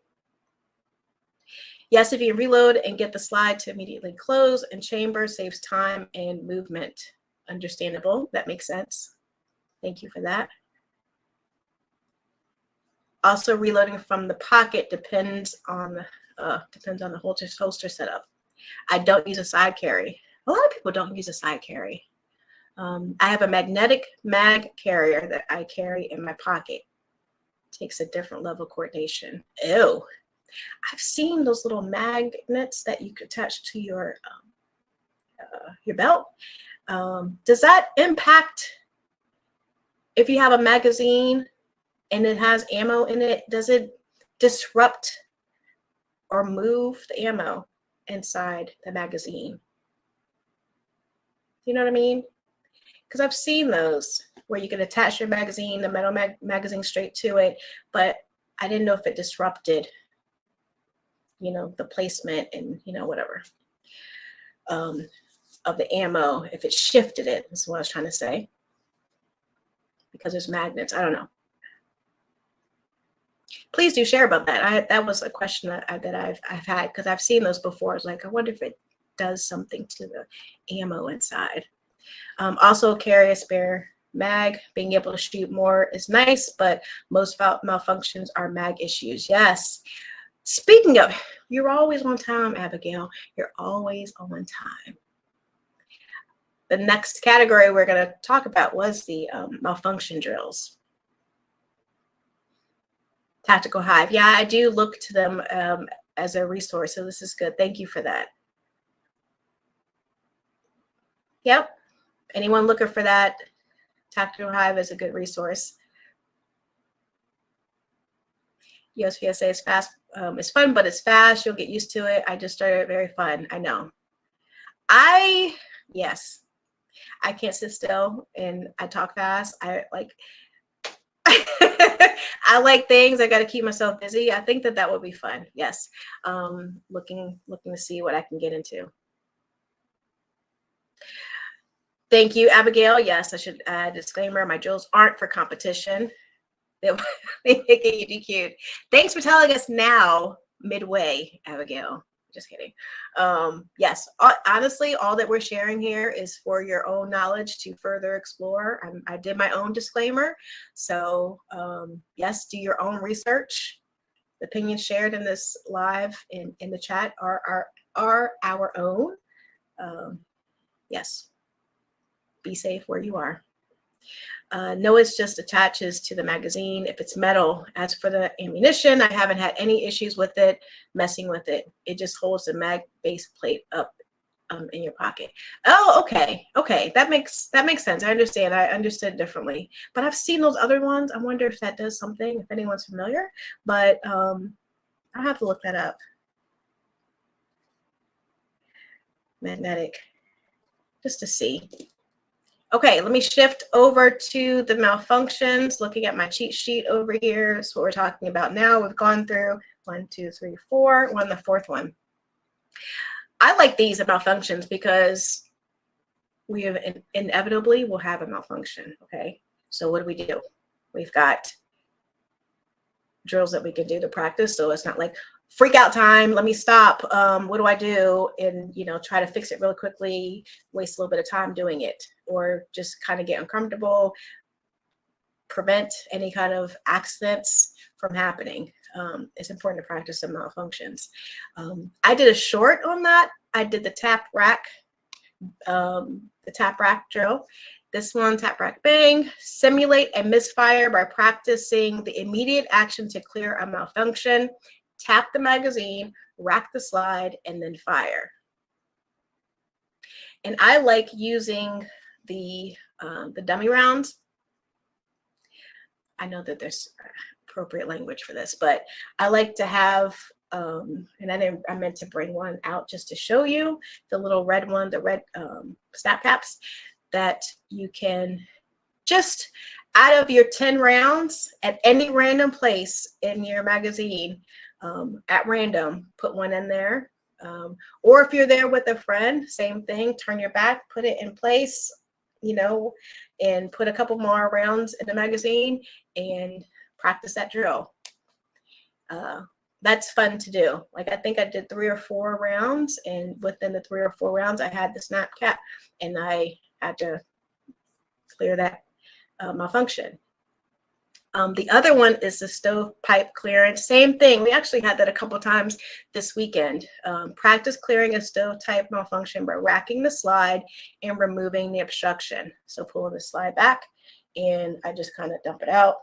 Yes, if you reload and get the slide to immediately close and chamber, saves time and movement. Understandable. That makes sense. Thank you for that. Also, reloading from the pocket depends on the holster setup. I don't use a side carry. A lot of people don't use a side carry. I have a magnetic mag carrier that I carry in my pocket. Takes a different level of coordination. Ew. I've seen those little magnets that you could attach to your belt. Does that impact if you have a magazine and it has ammo in it? Does it disrupt or move the ammo inside the magazine? You know what I mean? Because I've seen those where you can attach your magazine, the metal magazine straight to it, but I didn't know if it disrupted you know, the placement and, you know, whatever, of the ammo, if it shifted it, is what I was trying to say, because there's magnets. I don't know. Please do share about that. That was a question that I've had, because I've seen those before. It's like, I wonder if it does something to the ammo inside. Also, carry a spare mag. Being able to shoot more is nice, but most malfunctions are mag issues. Yes. Speaking of, you're always on time, Abigail. You're always on time. The next category we're going to talk about was the malfunction drills. Tactical Hive. Yeah, I do look to them as a resource, so this is good. Thank you for that. Yep. Anyone looking for that? Tactical Hive is a good resource. USPSA is fast. It's fun, but it's fast. You'll get used to it. I just started very fun. I know. Yes. I can't sit still and I talk fast. I like I like things. I got to keep myself busy. I think that would be fun. Yes. Looking to see what I can get into. Thank you, Abigail. Yes, I should add a disclaimer. My drills aren't for competition. They make you DQ'd. Thanks for telling us now, midway, Abigail. Just kidding. Yes, honestly, all that we're sharing here is for your own knowledge to further explore. I did my own disclaimer. So yes, do your own research. The opinions shared in this live in the chat are our own. Yes, be safe where you are. No, it's just attaches to the magazine if it's metal. As for the ammunition, I haven't had any issues with it, messing with it. It just holds the mag base plate up in your pocket. Oh, okay. Okay, that makes sense. I understand. I understood differently. But I've seen those other ones. I wonder if that does something, if anyone's familiar. But I'll have to look that up. Magnetic, just to see. Okay, let me shift over to the malfunctions. Looking at my cheat sheet over here. That's what we're talking about now. We've gone through 1, 2, 3, 4. We're on the fourth one. I like these malfunctions because we have inevitably will have a malfunction. Okay, so what do? We've got drills that we can do to practice. So it's not like freak out time. Let me stop. What do I do? And, you know, try to fix it really quickly, waste a little bit of time doing it, or just kind of get uncomfortable, prevent any kind of accidents from happening. It's important to practice some malfunctions. I did a short on that. I did the tap rack drill. This one, tap rack bang, simulate a misfire by practicing the immediate action to clear a malfunction. Tap the magazine, rack the slide, and then fire. And I like using the dummy rounds. I know that there's appropriate language for this, but I like to have, and I meant to bring one out just to show you the little red one, the red snap caps that you can just out of your 10 rounds at any random place in your magazine, at random, put one in there. Or if you're there with a friend, same thing, turn your back, put it in place, you know, and put a couple more rounds in the magazine and practice that drill. That's fun to do. Like, I think I did 3 or 4 rounds, and within the 3 or 4 rounds, I had the snap cap, and I had to clear that malfunction. The other one is the stovepipe clearance. Same thing. We actually had that a couple times this weekend. Practice clearing a stovepipe malfunction by racking the slide and removing the obstruction. So pulling the slide back, and I just kind of dump it out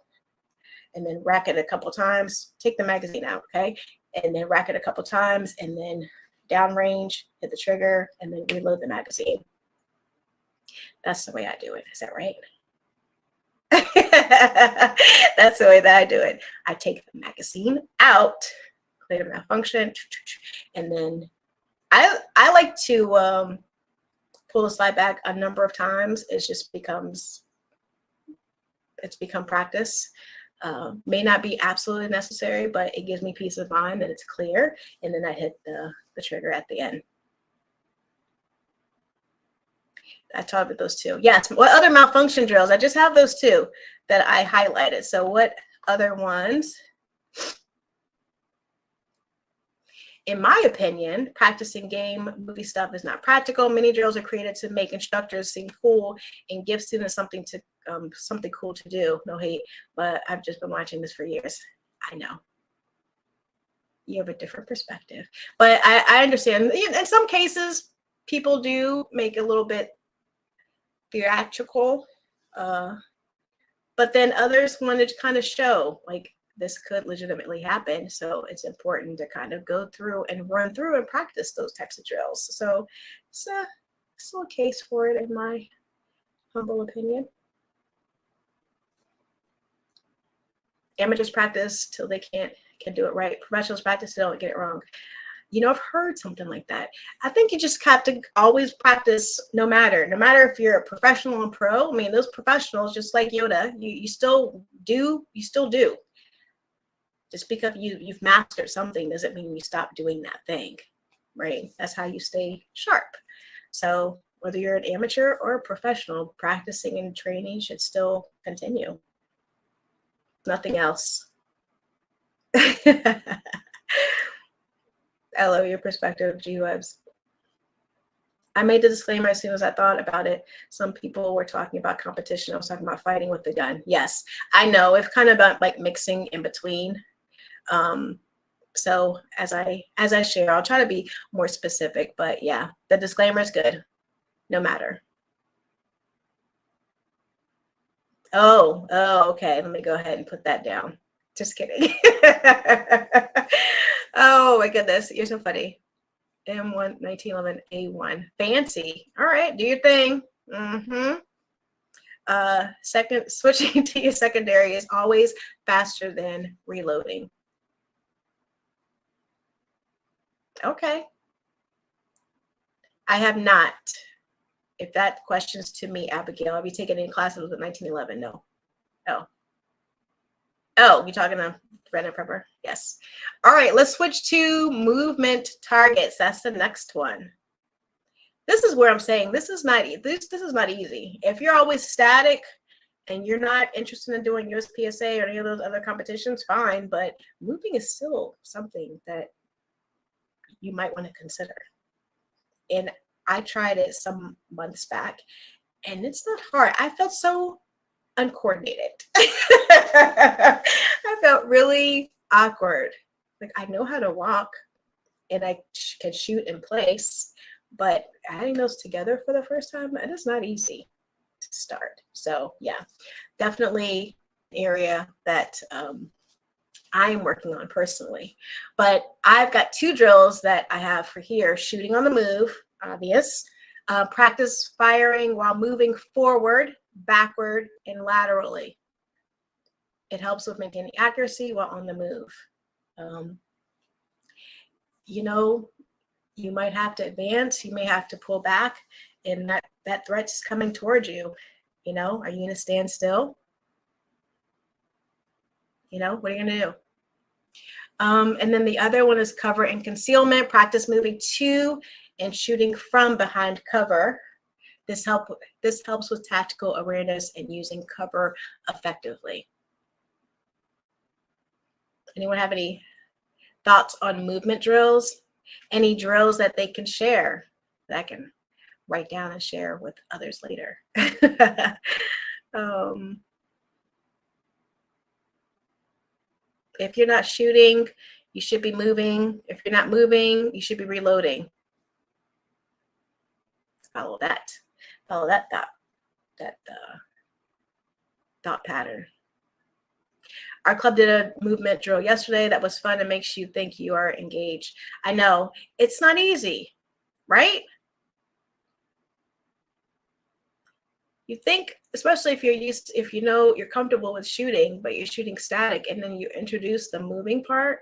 and then rack it a couple times. Take the magazine out, okay? And then rack it a couple times, and then downrange, hit the trigger, and then reload the magazine. That's the way I do it. Is that right? That's the way that I do it. I take the magazine out, clear the malfunction, and then I like to pull the slide back a number of times. It's become practice. May not be absolutely necessary, but it gives me peace of mind that it's clear. And then I hit the trigger at the end. I talked about those two. Yes. What other malfunction drills? I just have those two that I highlighted. So what other ones? In my opinion, practicing game movie stuff is not practical. Many drills are created to make instructors seem cool and give students something cool to do. No hate, but I've just been watching this for years. I know. You have a different perspective, but I understand. In some cases, people do make a little bit theatrical, but then others want to kind of show like this could legitimately happen. So it's important to kind of go through and run through and practice those types of drills. So it's still a case for it, in my humble opinion. Amateurs practice till they can do it right. Professionals practice till they don't get it wrong. You know, I've heard something like that. I think you just have to always practice no matter if you're a professional and pro. I mean, those professionals, just like Yoda, you still do. Just because you've mastered something doesn't mean you stop doing that thing, right? That's how you stay sharp. So whether you're an amateur or a professional, practicing and training should still continue. Nothing else. I love your perspective, G-Webs. I made the disclaimer as soon as I thought about it. Some people were talking about competition. I was talking about fighting with the gun. Yes, I know. It's kind of about like mixing in between. So as I share, I'll try to be more specific, but yeah, the disclaimer is good, no matter. Oh, okay. Let me go ahead and put that down. Just kidding. Oh my goodness, you're so funny. M1 1911 A1. Fancy. All right, do your thing. Switching to your secondary is always faster than reloading. Okay. I have not. If that question's to me, Abigail, have you taken any classes with 1911? No. Oh, you're talking to Brennan Prepper? Yes. All right, let's switch to movement targets. That's the next one. This is where I'm saying this is not easy. If you're always static and you're not interested in doing USPSA or any of those other competitions, fine, but moving is still something that you might want to consider. And I tried it some months back, and it's not hard. I felt so uncoordinated. I felt really awkward. Like, I know how to walk and I can shoot in place, but adding those together for the first time, it is not easy to start. So yeah, definitely an area that I'm working on personally. But I've got two drills that I have for here: shooting on the move, obvious, practice firing while moving forward, backward, and laterally. It helps with maintaining accuracy while on the move. You know, you might have to advance, you may have to pull back, and that threat's coming towards you. You know, are you going to stand still? You know, what are you going to do? And then the other one is cover and concealment. Practice moving to and shooting from behind cover. This helps with tactical awareness and using cover effectively. Anyone have any thoughts on movement drills? Any drills that they can share that I can write down and share with others later? If you're not shooting, you should be moving. If you're not moving, you should be reloading. Follow that. Follow that thought pattern. Our club did a movement drill yesterday that was fun and makes you think you are engaged. I know it's not easy, right? You think, especially if you know you're comfortable with shooting, but you're shooting static, and then you introduce the moving part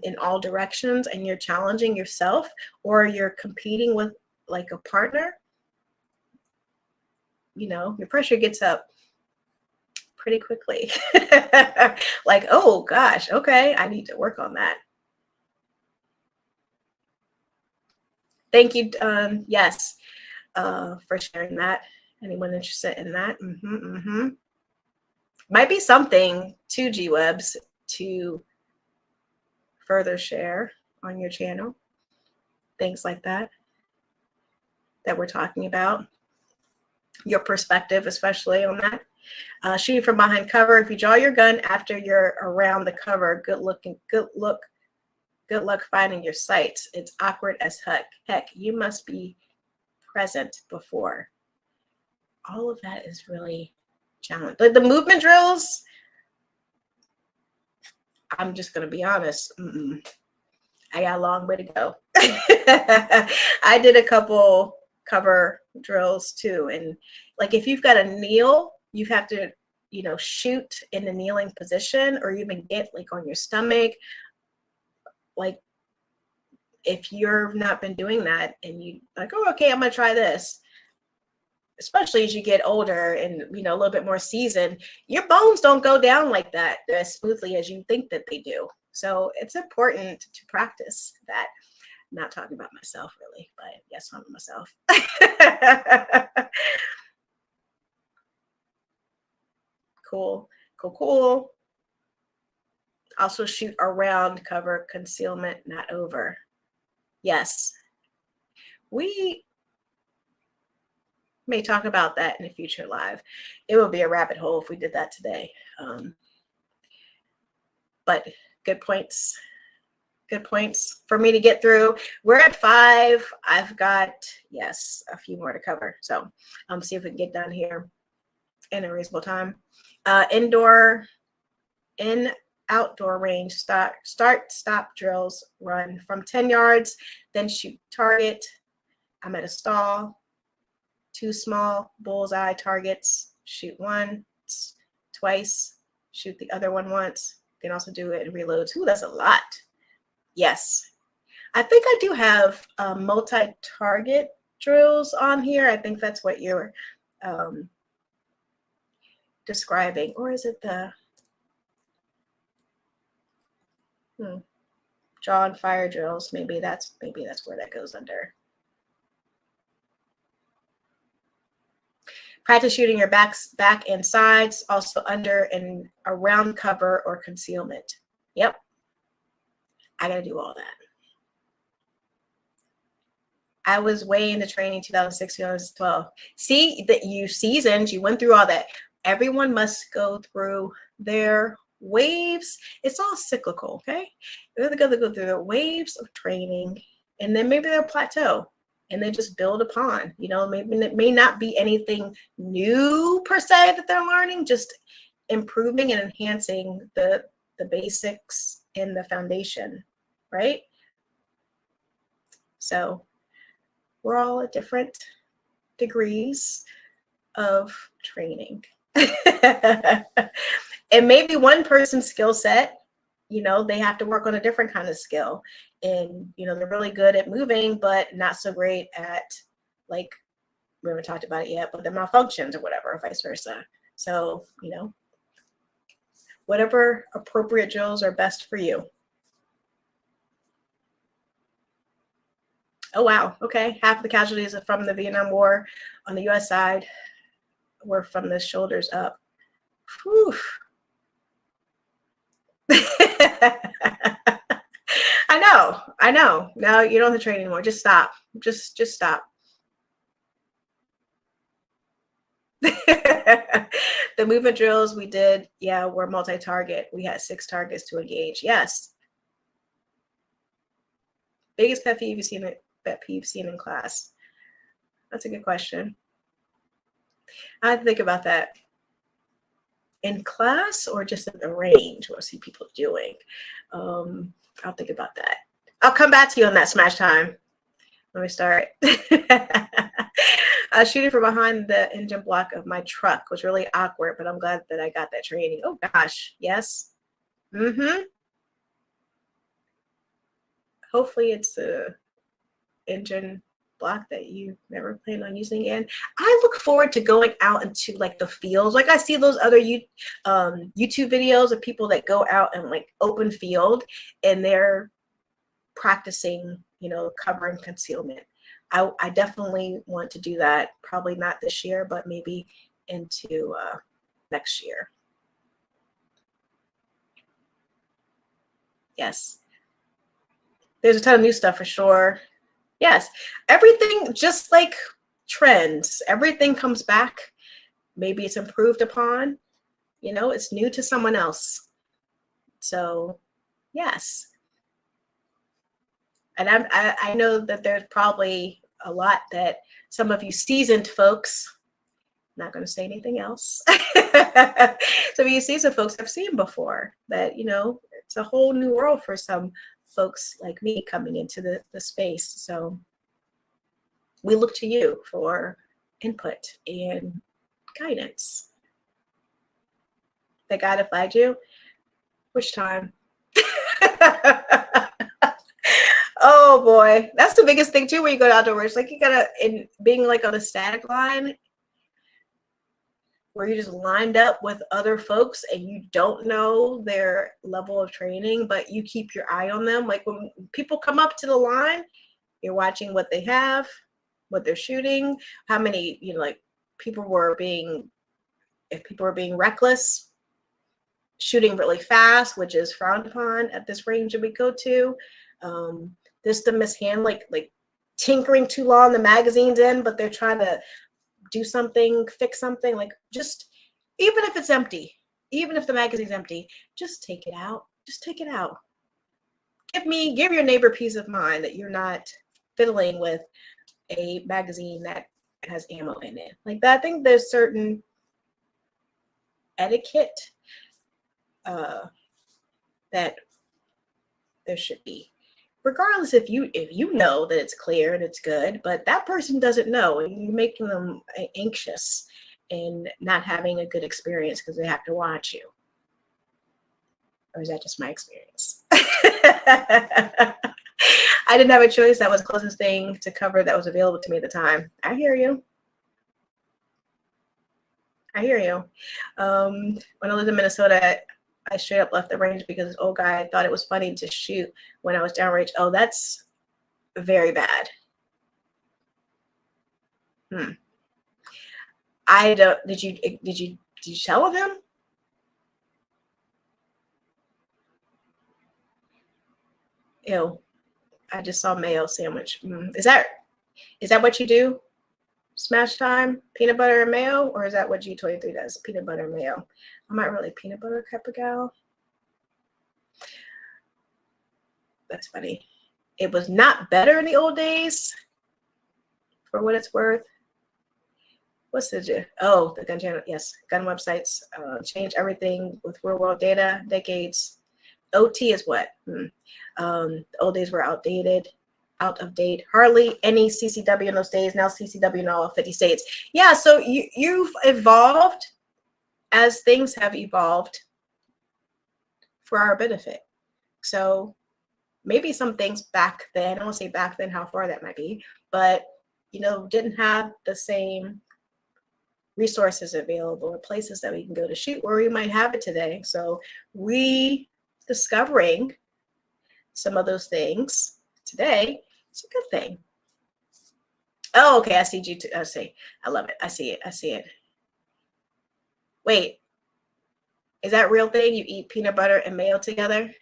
in all directions, and you're challenging yourself, or you're competing with like a partner, you know, your pressure gets up pretty quickly. Like, oh gosh, okay, I need to work on that. Thank you, yes, for sharing that. Anyone interested in that? Might be something to G-Webs to further share on your channel. Things like that we're talking about. Your perspective, especially on that. Shooting from behind cover. If you draw your gun after you're around the cover, good luck finding your sights. It's awkward as heck. You must be present before. All of that is really challenging. Like the movement drills, I'm just going to be honest. I got a long way to go. I did a couple cover drills too. And like if you've got to kneel, you have to, you know, shoot in the kneeling position or even get like on your stomach. Like if you've not been doing that and you like, oh, okay, I'm going to try this. Especially as you get older and, you know, a little bit more seasoned, your bones don't go down like that as smoothly as you think that they do. So it's important to practice that. I'm not talking about myself really, but yes, I'm myself. Cool. Also shoot around cover, concealment, not over. Yes. We may talk about that in a future live. It would be a rabbit hole if we did that today. But good points for me to get through. We're at 5. I've got, yes, a few more to cover. So see if we can get done here in a reasonable time. Indoor, outdoor range, start, stop drills, run from 10 yards, then shoot target. I'm at a stall. 2 small bullseye targets, shoot once, twice, shoot the other one once. You can also do it in reloads. Ooh, that's a lot. Yes. I think I do have multi-target drills on here. I think that's what you're describing. Or is it the draw and fire drills? Maybe that's where that goes under. Practice shooting your back and sides, also under and around cover or concealment. Yep. I got to do all that. I was way into training 2006, 2012. See that you seasoned, you went through all that. Everyone must go through their waves. It's all cyclical, okay? They're going to go through the waves of training, and then maybe they'll plateau. And they just build upon, you know, maybe it may not be anything new per se that they're learning, just improving and enhancing the basics and the foundation, right? So we're all at different degrees of training. And maybe one person's skill set, you know, they have to work on a different kind of skill. And, you know, they're really good at moving, but not so great at, like, we haven't talked about it yet, but the malfunctions or whatever, or vice versa. So, you know, whatever appropriate drills are best for you. Oh, wow. Okay. Half of the casualties are from the Vietnam War on the U.S. side were from the shoulders up. Whew. I know. No, you don't have to train anymore. Just stop. Just stop. The movement drills we did, yeah, were multi-target. We had 6 targets to engage. Yes. Biggest pet peeve you've seen in class? That's a good question. I have to think about that. In class or just in the range? What I see people doing? I'll think about that. I'll come back to you on that smash time. Let me start. Shooting from behind the engine block of my truck was really awkward, but I'm glad that I got that training. Oh gosh, yes. Hopefully it's the engine block that you never plan on using again. I look forward to going out into like the fields. Like I see those other YouTube videos of people that go out and like open field and they're practicing, you know, cover and concealment. I definitely want to do that. Probably not this year, but maybe into next year. Yes. There's a ton of new stuff for sure. Yes. Everything, just like trends, everything comes back. Maybe it's improved upon, you know, it's new to someone else. So yes. And I know that there's probably a lot that some of you seasoned folks, not going to say anything else. Some of you seasoned folks have seen before that, you know, it's a whole new world for some folks like me coming into the space. So we look to you for input and guidance. That guy flagged you? Which time? Oh boy, that's the biggest thing too when you go to outdoors. Like you gotta, in being like on a static line where you're just lined up with other folks and you don't know their level of training, but you keep your eye on them. Like when people come up to the line, you're watching what they have, what they're shooting, how many, you know, like if people were being reckless, shooting really fast, which is frowned upon at this range that we go to. This the mishand, like tinkering too long, the magazine's in, but they're trying to do something, fix something, like just, even if it's empty, even if the magazine's empty, just take it out. Just take it out. Give your neighbor peace of mind that you're not fiddling with a magazine that has ammo in it. Like that, I think there's certain etiquette that there should be. Regardless if you know that it's clear and it's good, but that person doesn't know, and you're making them anxious and not having a good experience because they have to watch you. Or is that just my experience? I didn't have a choice. That was the closest thing to cover that was available to me at the time. I hear you. I hear you. When I lived in Minnesota, I straight up left the range because this old guy thought it was funny to shoot when I was downrange. Oh, that's very bad. I don't. Did you tell him? Ew. I just saw mayo sandwich. Is that what you do? Smash time, peanut butter and mayo, or is that what G23 does? Peanut butter and mayo. I'm not really peanut butter type of gal. That's funny. It was not better in the old days, for what it's worth. What's the gun channel? Yes, gun websites change everything with real world data. Decades. OT is what? The old days were outdated. Out of date. Hardly any CCW in those days. Now CCW in all 50 states. Yeah, so you've evolved as things have evolved for our benefit. So maybe some things back then, I won't say back then how far that might be, but you know, didn't have the same resources available or places that we can go to shoot where we might have it today. So rediscovering some of those things today, it's a good thing. Oh, okay. I see you too. I see. I love it. I see it. I see it. Wait, is that real thing? You eat peanut butter and mayo together?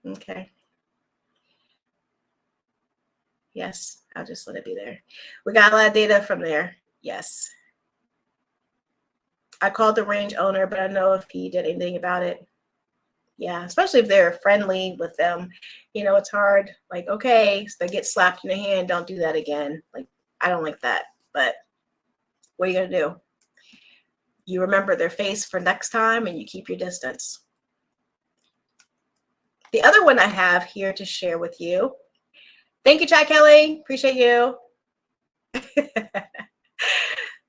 Okay. Yes, I'll just let it be there. We got a lot of data from there. Yes. I called the range owner, but I don't know if he did anything about it. Yeah, especially if they're friendly with them. You know, it's hard. Like, okay, so they get slapped in the hand. Don't do that again. Like, I don't like that. But what are you going to do? You remember their face for next time and you keep your distance. The other one I have here to share with you. Thank you, Chad Kelly. Appreciate you.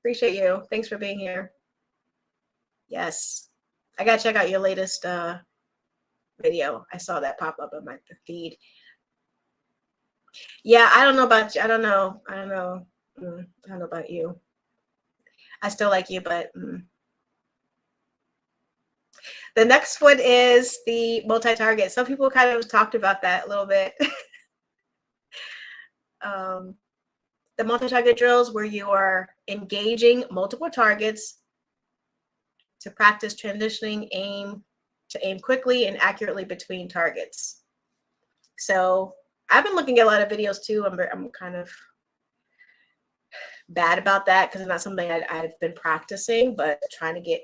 Appreciate you. Thanks for being here. Yes. I got to check out your latest video. I saw that pop up on my feed. Yeah, I don't know about you. I don't know. I don't know. I don't know about you. I still like you, but the next one is the multi-target. Some people kind of talked about that a little bit. The multi-target drills where you are engaging multiple targets to practice transitioning to aim quickly and accurately between targets. So I've been looking at a lot of videos too. I'm kind of bad about that because it's not something I've been practicing, but trying to get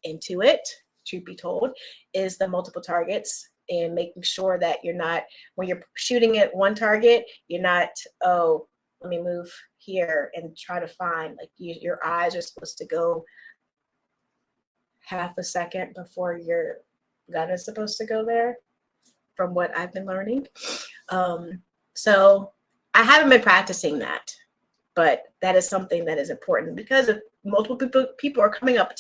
into it, truth be told, is the multiple targets and making sure that you're not, when you're shooting at one target, you're not, oh, let me move here and try to find, like your eyes are supposed to go half a second before your gun is supposed to go there, from what I've been learning. So I haven't been practicing that, but that is something that is important because if multiple people are coming up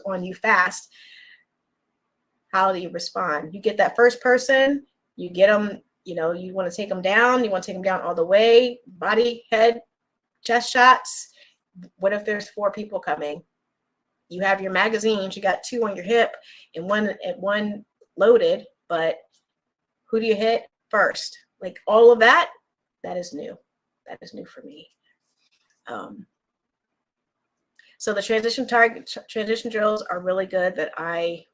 on you fast, how do you respond? You get that first person, you get them, you want to take them down. You want to take them down all the way, body, head, chest shots. What if there's 4 people coming? You have your magazines, you got 2 on your hip and one loaded, but who do you hit first? Like all of that, that is new. That is new for me. So the transition drills are really good that I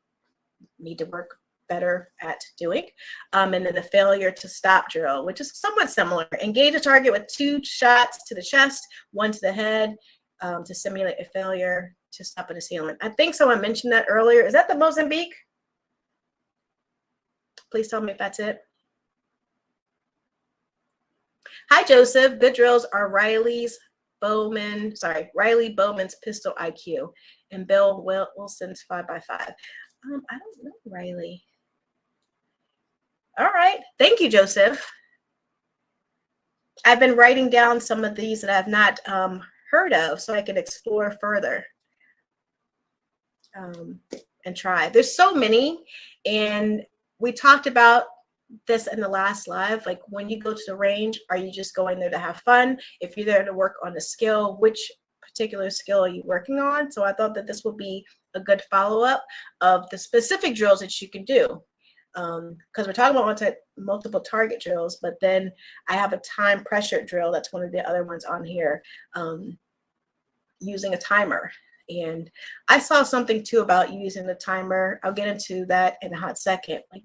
need to work better at doing. And then the failure to stop drill, which is somewhat similar. Engage a target with 2 shots to the chest, 1 to the head, to simulate a failure to stop an assailant. I think someone mentioned that earlier. Is that the Mozambique? Please tell me if that's it. Hi, Joseph. Good drills are Riley Bowman's pistol IQ and Bill Wilson's 5x5. I don't know Riley. All right. Thank you, Joseph. I've been writing down some of these that I've not heard of so I can explore further and try. There's so many, and we talked about this in the last live. Like when you go to the range, are you just going there to have fun? If you're there to work on a skill, which particular skill are you working on? So I thought that this would be a good follow-up of the specific drills that you can do. Because we're talking about multiple target drills, but then I have a time pressure drill. That's one of the other ones on here, using a timer. And I saw something too about using the timer. I'll get into that in a hot second. Like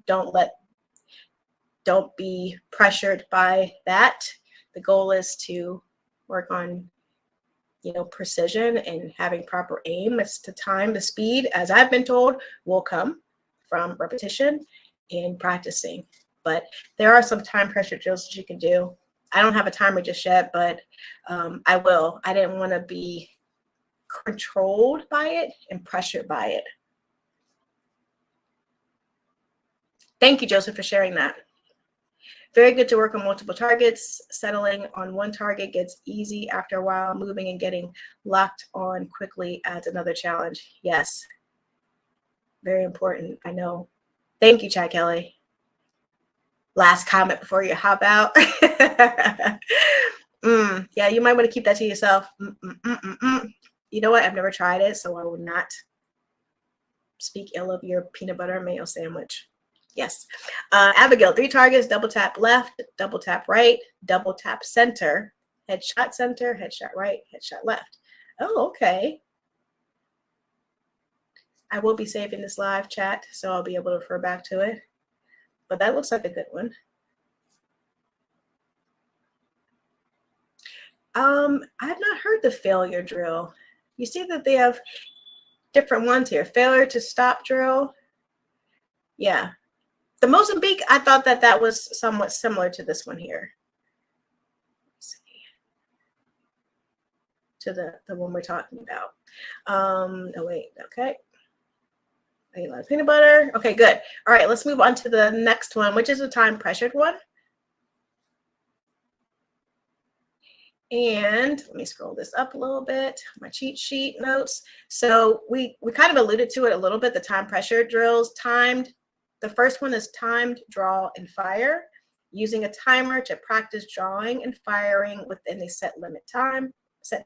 don't be pressured by that. The goal is to work on, precision and having proper aim. It's the time, the speed, as I've been told, will come from repetition and practicing. But there are some time pressure drills that you can do. I don't have a timer just yet, but I will. I didn't want to be controlled by it and pressured by it. Thank you, Joseph, for sharing that. Very good to work on multiple targets. Settling on one target gets easy after a while. Moving and getting locked on quickly adds another challenge. Yes. Very important. I know. Thank you, Chad Kelly. Last comment before you hop out. Yeah, you might want to keep that to yourself. You know what? I've never tried it, so I will not speak ill of your peanut butter and mayo sandwich. Yes. Abigail, 3 targets, double tap left, double tap right, double tap center, headshot center, headshot right, headshot left. Oh, okay. I will be saving this live chat, so I'll be able to refer back to it. But that looks like a good one. I've not heard the failure drill. You see that they have different ones here. Failure to stop drill. Yeah. The Mozambique, I thought that was somewhat similar to this one here. Let's see. To the one we're talking about. Oh, wait. Okay. A lot of peanut butter. Okay, good. All right, let's move on to the next one, which is a time pressured one. And let me scroll this up a little bit, my cheat sheet notes. So we kind of alluded to it a little bit, the time pressure drills, timed. The first one is timed draw and fire. using a timer to practice drawing and firing within a set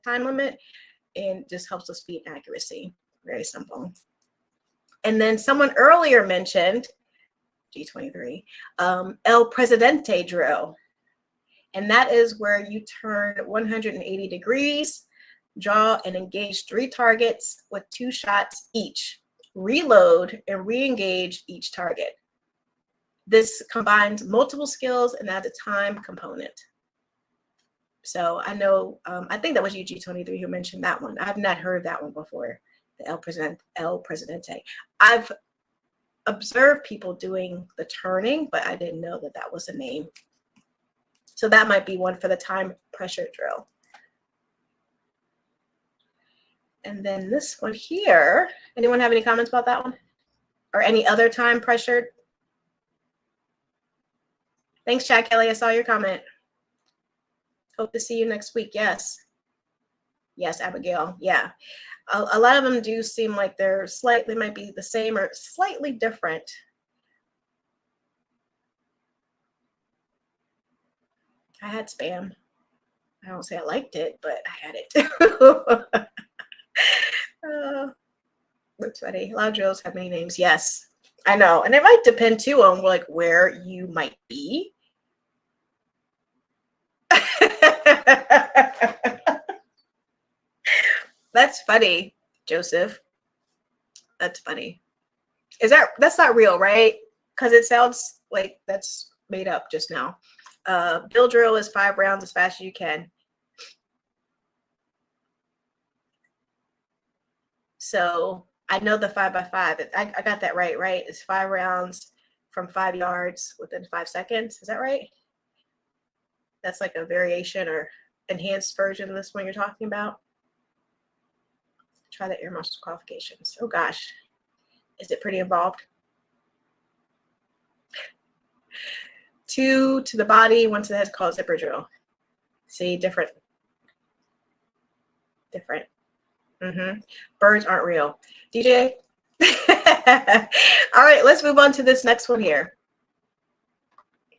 time limit, and just helps with speed and accuracy. Very simple. And then someone earlier mentioned G23, El Presidente drill. And that is where you turn 180 degrees, draw and engage 3 targets with 2 shots each. Reload and re-engage each target. This combines multiple skills and adds a time component. So I know, I think that was you, G23, who mentioned that one. I've not heard that one before, the El Presidente. I've observed people doing the turning, but I didn't know that that was a name. So that might be one for the time pressure drill. And then this one here, anyone have any comments about that one? Or any other time pressured? Thanks, Chad Kelly. I saw your comment. Hope to see you next week. Yes. Yes, Abigail. Yeah. A lot of them do seem like they're slightly, might be the same or slightly different. I had spam. I don't say I liked it, but I had it. That's funny. A lot of drills have many names. Yes, I know. And it might depend too on like where you might be. That's funny, Joseph. That's funny. That's not real, right? Because it sounds like that's made up just now. Bill drill is 5 rounds as fast as you can. So I know the 5x5. I got that right? It's 5 rounds from 5 yards within 5 seconds. Is that right? That's like a variation or enhanced version of this one you're talking about. Try the air muscle qualifications. Oh gosh, is it pretty involved? 2 to the body, 1 to the head is called zipper drill. See, different. Birds aren't real. DJ? All right, let's move on to this next one here.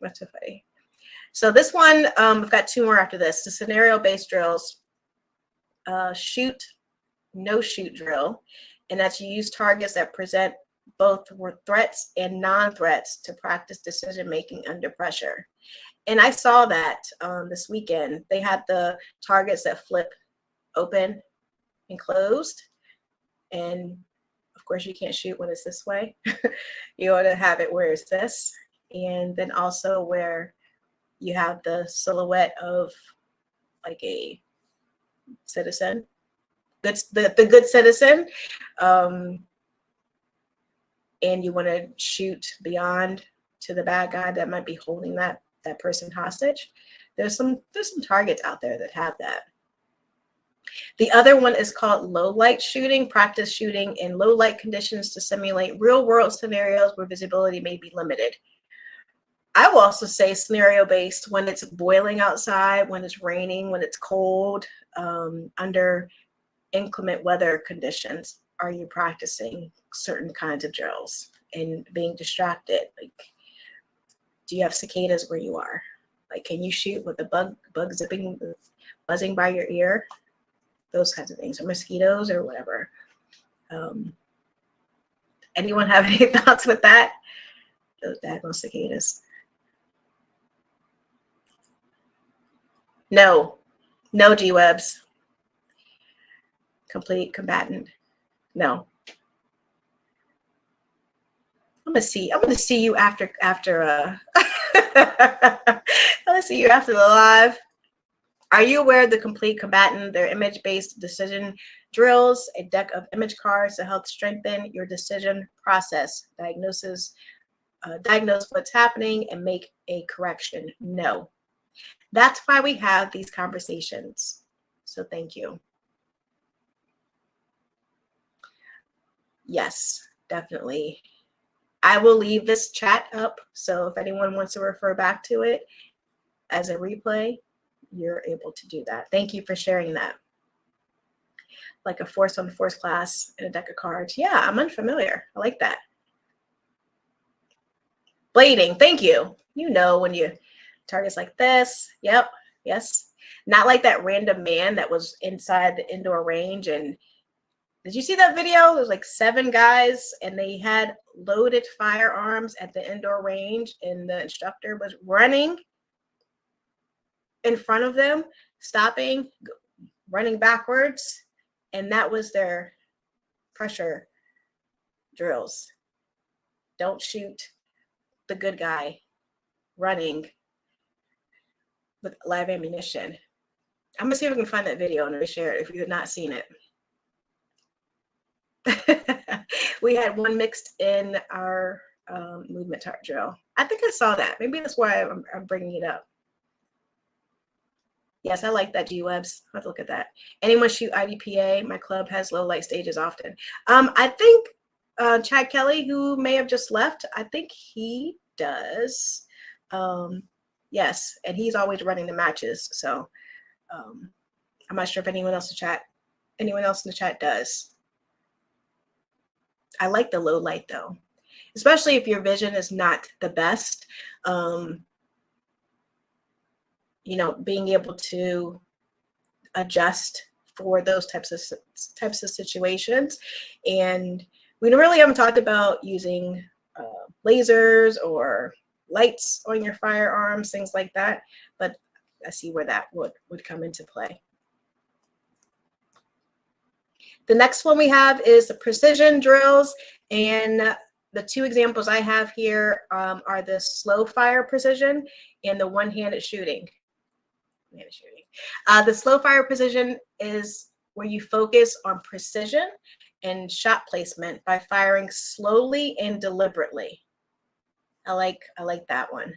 That's so funny. So this one, we've got 2 more after this. The scenario-based drills, shoot, no shoot drill. And that's you use targets that present both threats and non-threats to practice decision-making under pressure. And I saw that this weekend. They had the targets that flip open and closed. And of course you can't shoot when it's this way. You want to have it where it's this. And then also where you have the silhouette of like a citizen, the good citizen. And you want to shoot beyond to the bad guy that might be holding that person hostage. There's some targets out there that have that. The other one is called low light shooting. Practice shooting in low light conditions to simulate real world scenarios where visibility may be limited. I will also say scenario based when it's boiling outside, when it's raining, when it's cold, under inclement weather conditions. Are you practicing certain kinds of drills and being distracted? Like, do you have cicadas where you are? Like, can you shoot with a bug zipping, buzzing by your ear? Those kinds of things, or mosquitoes or whatever. Anyone have any thoughts with that? Those daggone cicadas. No, G-Webs. Complete combatant. No. I'm gonna see you after I'm gonna see you after the live. Are you aware of the complete combatant? They're image-based decision drills, a deck of image cards to help strengthen your decision process, diagnose what's happening and make a correction. No. That's why we have these conversations. So thank you. Yes, definitely. I will leave this chat up. So if anyone wants to refer back to it as a replay, you're able to do that. Thank you for sharing that. Like a force on force class and a deck of cards. Yeah, I'm unfamiliar. I like that. Blading, thank you. You know when you Targets like this. Yep. Yes. Not like that random man that was inside the indoor range. And did you see that video? There's like 7 guys and they had loaded firearms at the indoor range, and the instructor was running in front of them, stopping, running backwards, and that was their pressure drills. Don't shoot the good guy running with live ammunition. I'm gonna see if I can find that video and reshare it if you have not seen it. We had one mixed in our movement drill. I think I saw that. Maybe that's why I'm bringing it up. Yes, I like that, G-Webs. Let's look at that. Anyone shoot IDPA? My club has low light stages often. I think Chad Kelly, who may have just left, I think he does. Yes, and he's always running the matches. So I'm not sure if anyone else in the chat does. I like the low light though, especially if your vision is not the best. You know, being able to adjust for those types of situations. And we really haven't talked about using lasers or lights on your firearms, things like that. But I see where that would come into play. The next one we have is the precision drills. And the 2 examples I have here are the slow fire precision and the one-handed shooting. The slow fire precision is where you focus on precision and shot placement by firing slowly and deliberately. I like that one.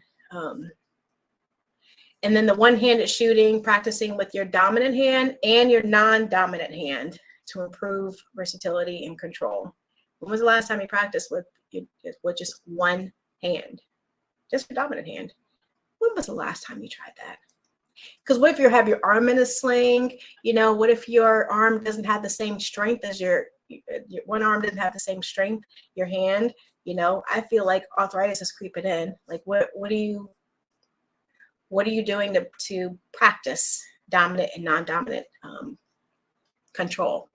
And then the one-handed shooting, practicing with your dominant hand and your non-dominant hand to improve versatility and control. When was the last time you practiced with just one hand, just your dominant hand? When was the last time you tried that? Because what if you have your arm in a sling? You know, what if your arm doesn't have the same strength as your one arm doesn't have the same strength, your hand? You know, I feel like arthritis is creeping in. Like, what are you doing to practice dominant and non-dominant control?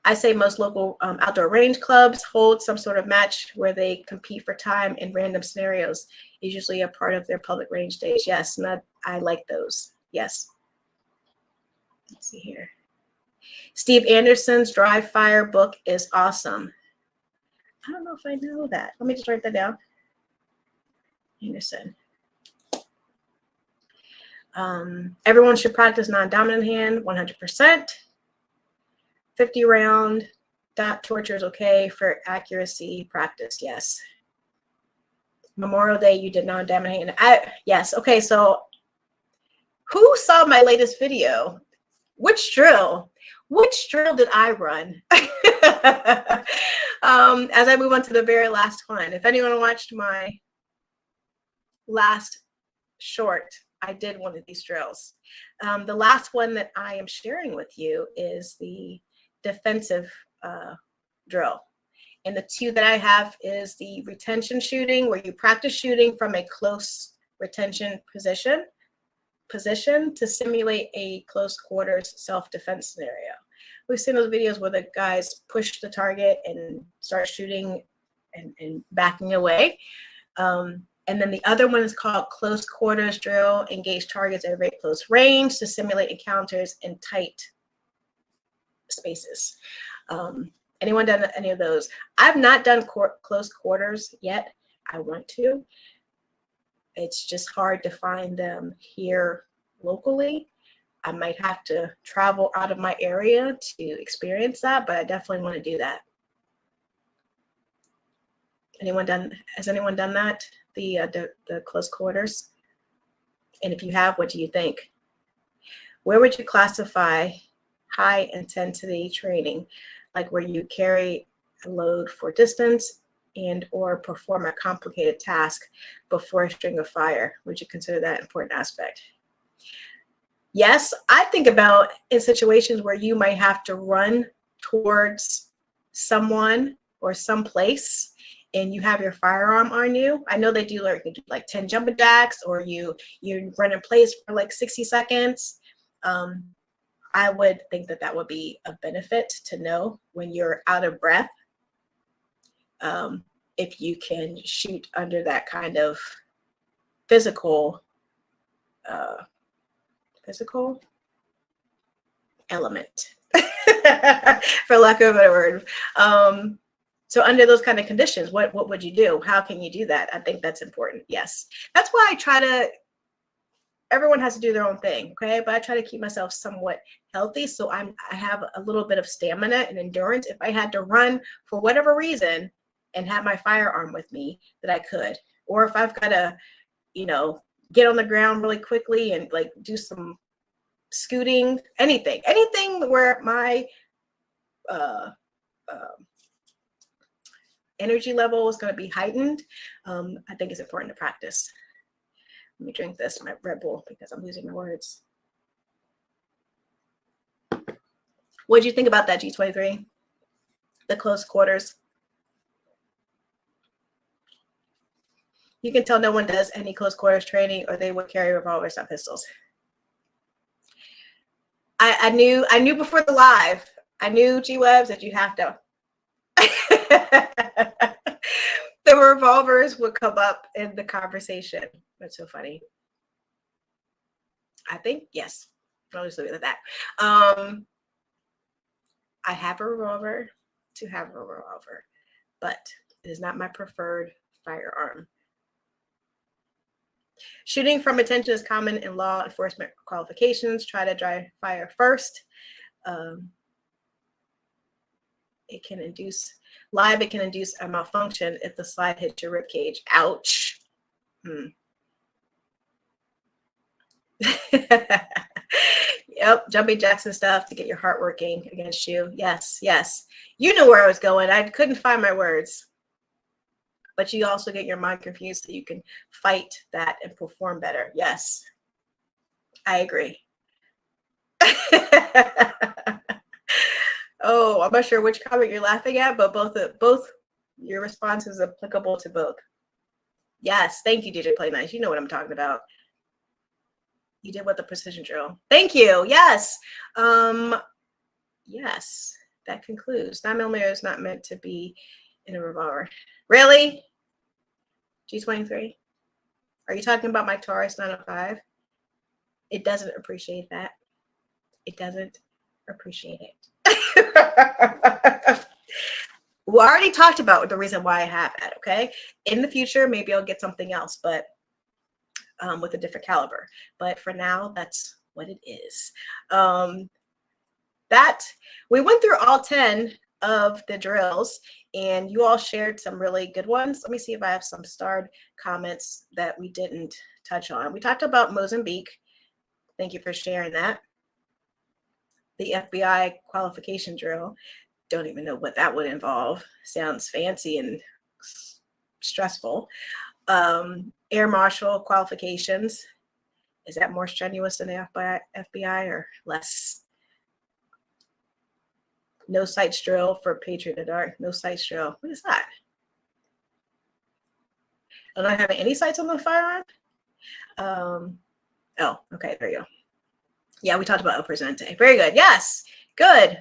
I say most local outdoor range clubs hold some sort of match where they compete for time in random scenarios. It's usually a part of their public range days. Yes, and I like those. Yes. Let's see here. Steve Anderson's Dry Fire book is awesome. I don't know if I know that. Let me just write that down. Anderson. Everyone should practice non-dominant hand 100%. 50 round dot torture is okay for accuracy practice. Yes. Memorial Day, you did non-dominant hand. Yes. Okay. So who saw my latest video? Which drill? Which drill did I run? As I move on to the very last one. If anyone watched my last short, I did one of these drills. The last one that I am sharing with you is the defensive drill. And the 2 that I have is the retention shooting, where you practice shooting from a close retention position to simulate a close quarters self-defense scenario. We've seen those videos where the guys push the target and start shooting and backing away. And then the other one is called close quarters drill. Engage targets at a very close range to simulate encounters in tight spaces. Anyone done any of those? I've not done close quarters yet. I want to. It's just hard to find them here locally. I might have to travel out of my area to experience that, but I definitely want to do that. Has anyone done that? The close quarters? And if you have, what do you think? Where would you classify high intensity training, like where you carry a load for distance and or perform a complicated task before a string of fire? Would you consider that an important aspect? Yes, I think about in situations where you might have to run towards someone or someplace and you have your firearm on you, I know they do like 10 jumping jacks, or you run in place for like 60 seconds. I would think that that would be a benefit to know when you're out of breath. If you can shoot under that kind of physical element, for lack of a better word. So under those kind of conditions, what would you do? How can you do that? I think that's important. Yes. That's why I try to, everyone has to do their own thing, okay? But I try to keep myself somewhat healthy, so I have a little bit of stamina and endurance. If I had to run for whatever reason and have my firearm with me, that I could. Or if I've got to, get on the ground really quickly and like do some scooting, anything where my energy level is going to be heightened, I think it's important to practice. Let me drink this, my Red Bull, because I'm losing my words. What did you think about that, G23? The close quarters. You can tell no one does any close quarters training, or they would carry revolvers, not pistols. I knew before the live. I knew, G-Webs, that you have to. The revolvers would come up in the conversation. That's so funny. I think, yes. I'll just leave it at that. I have a revolver to have a revolver, but it is not my preferred firearm. Shooting from attention is common in law enforcement qualifications. Try to dry fire first. It can induce a malfunction if the slide hits your rib cage. Ouch. Yep, jumping jacks and stuff to get your heart working against you. Yes, yes. You knew where I was going. I couldn't find my words. But you also get your mind confused so you can fight that and perform better. Yes, I agree. Oh, I'm not sure which comment you're laughing at, but both your response is applicable to both. Yes, thank you, DJ Play Nice. You know what I'm talking about. You did with the precision drill. Thank you. Yes. Yes, that concludes. 9mm is not meant to be in a revolver. Really? G23? Are you talking about my Taurus 905? It doesn't appreciate that. It doesn't appreciate it. We already talked about the reason why I have that, okay? In the future, maybe I'll get something else, but with a different caliber. But for now, that's what it is. That we went through all 10 of the drills, and you all shared some really good ones. Let me see if I have some starred comments that we didn't touch on. We talked about Mozambique. Thank you for sharing that. The FBI qualification drill. Don't even know what that would involve. Sounds fancy and stressful. Air Marshal qualifications. Is that more strenuous than the FBI or less? No sights drill for Patriot in the Dark. No sights drill. What is that? I'm not having any sights on the firearm. Oh, okay, there you go. Yeah, we talked about El Presidente. Very good. Yes, good.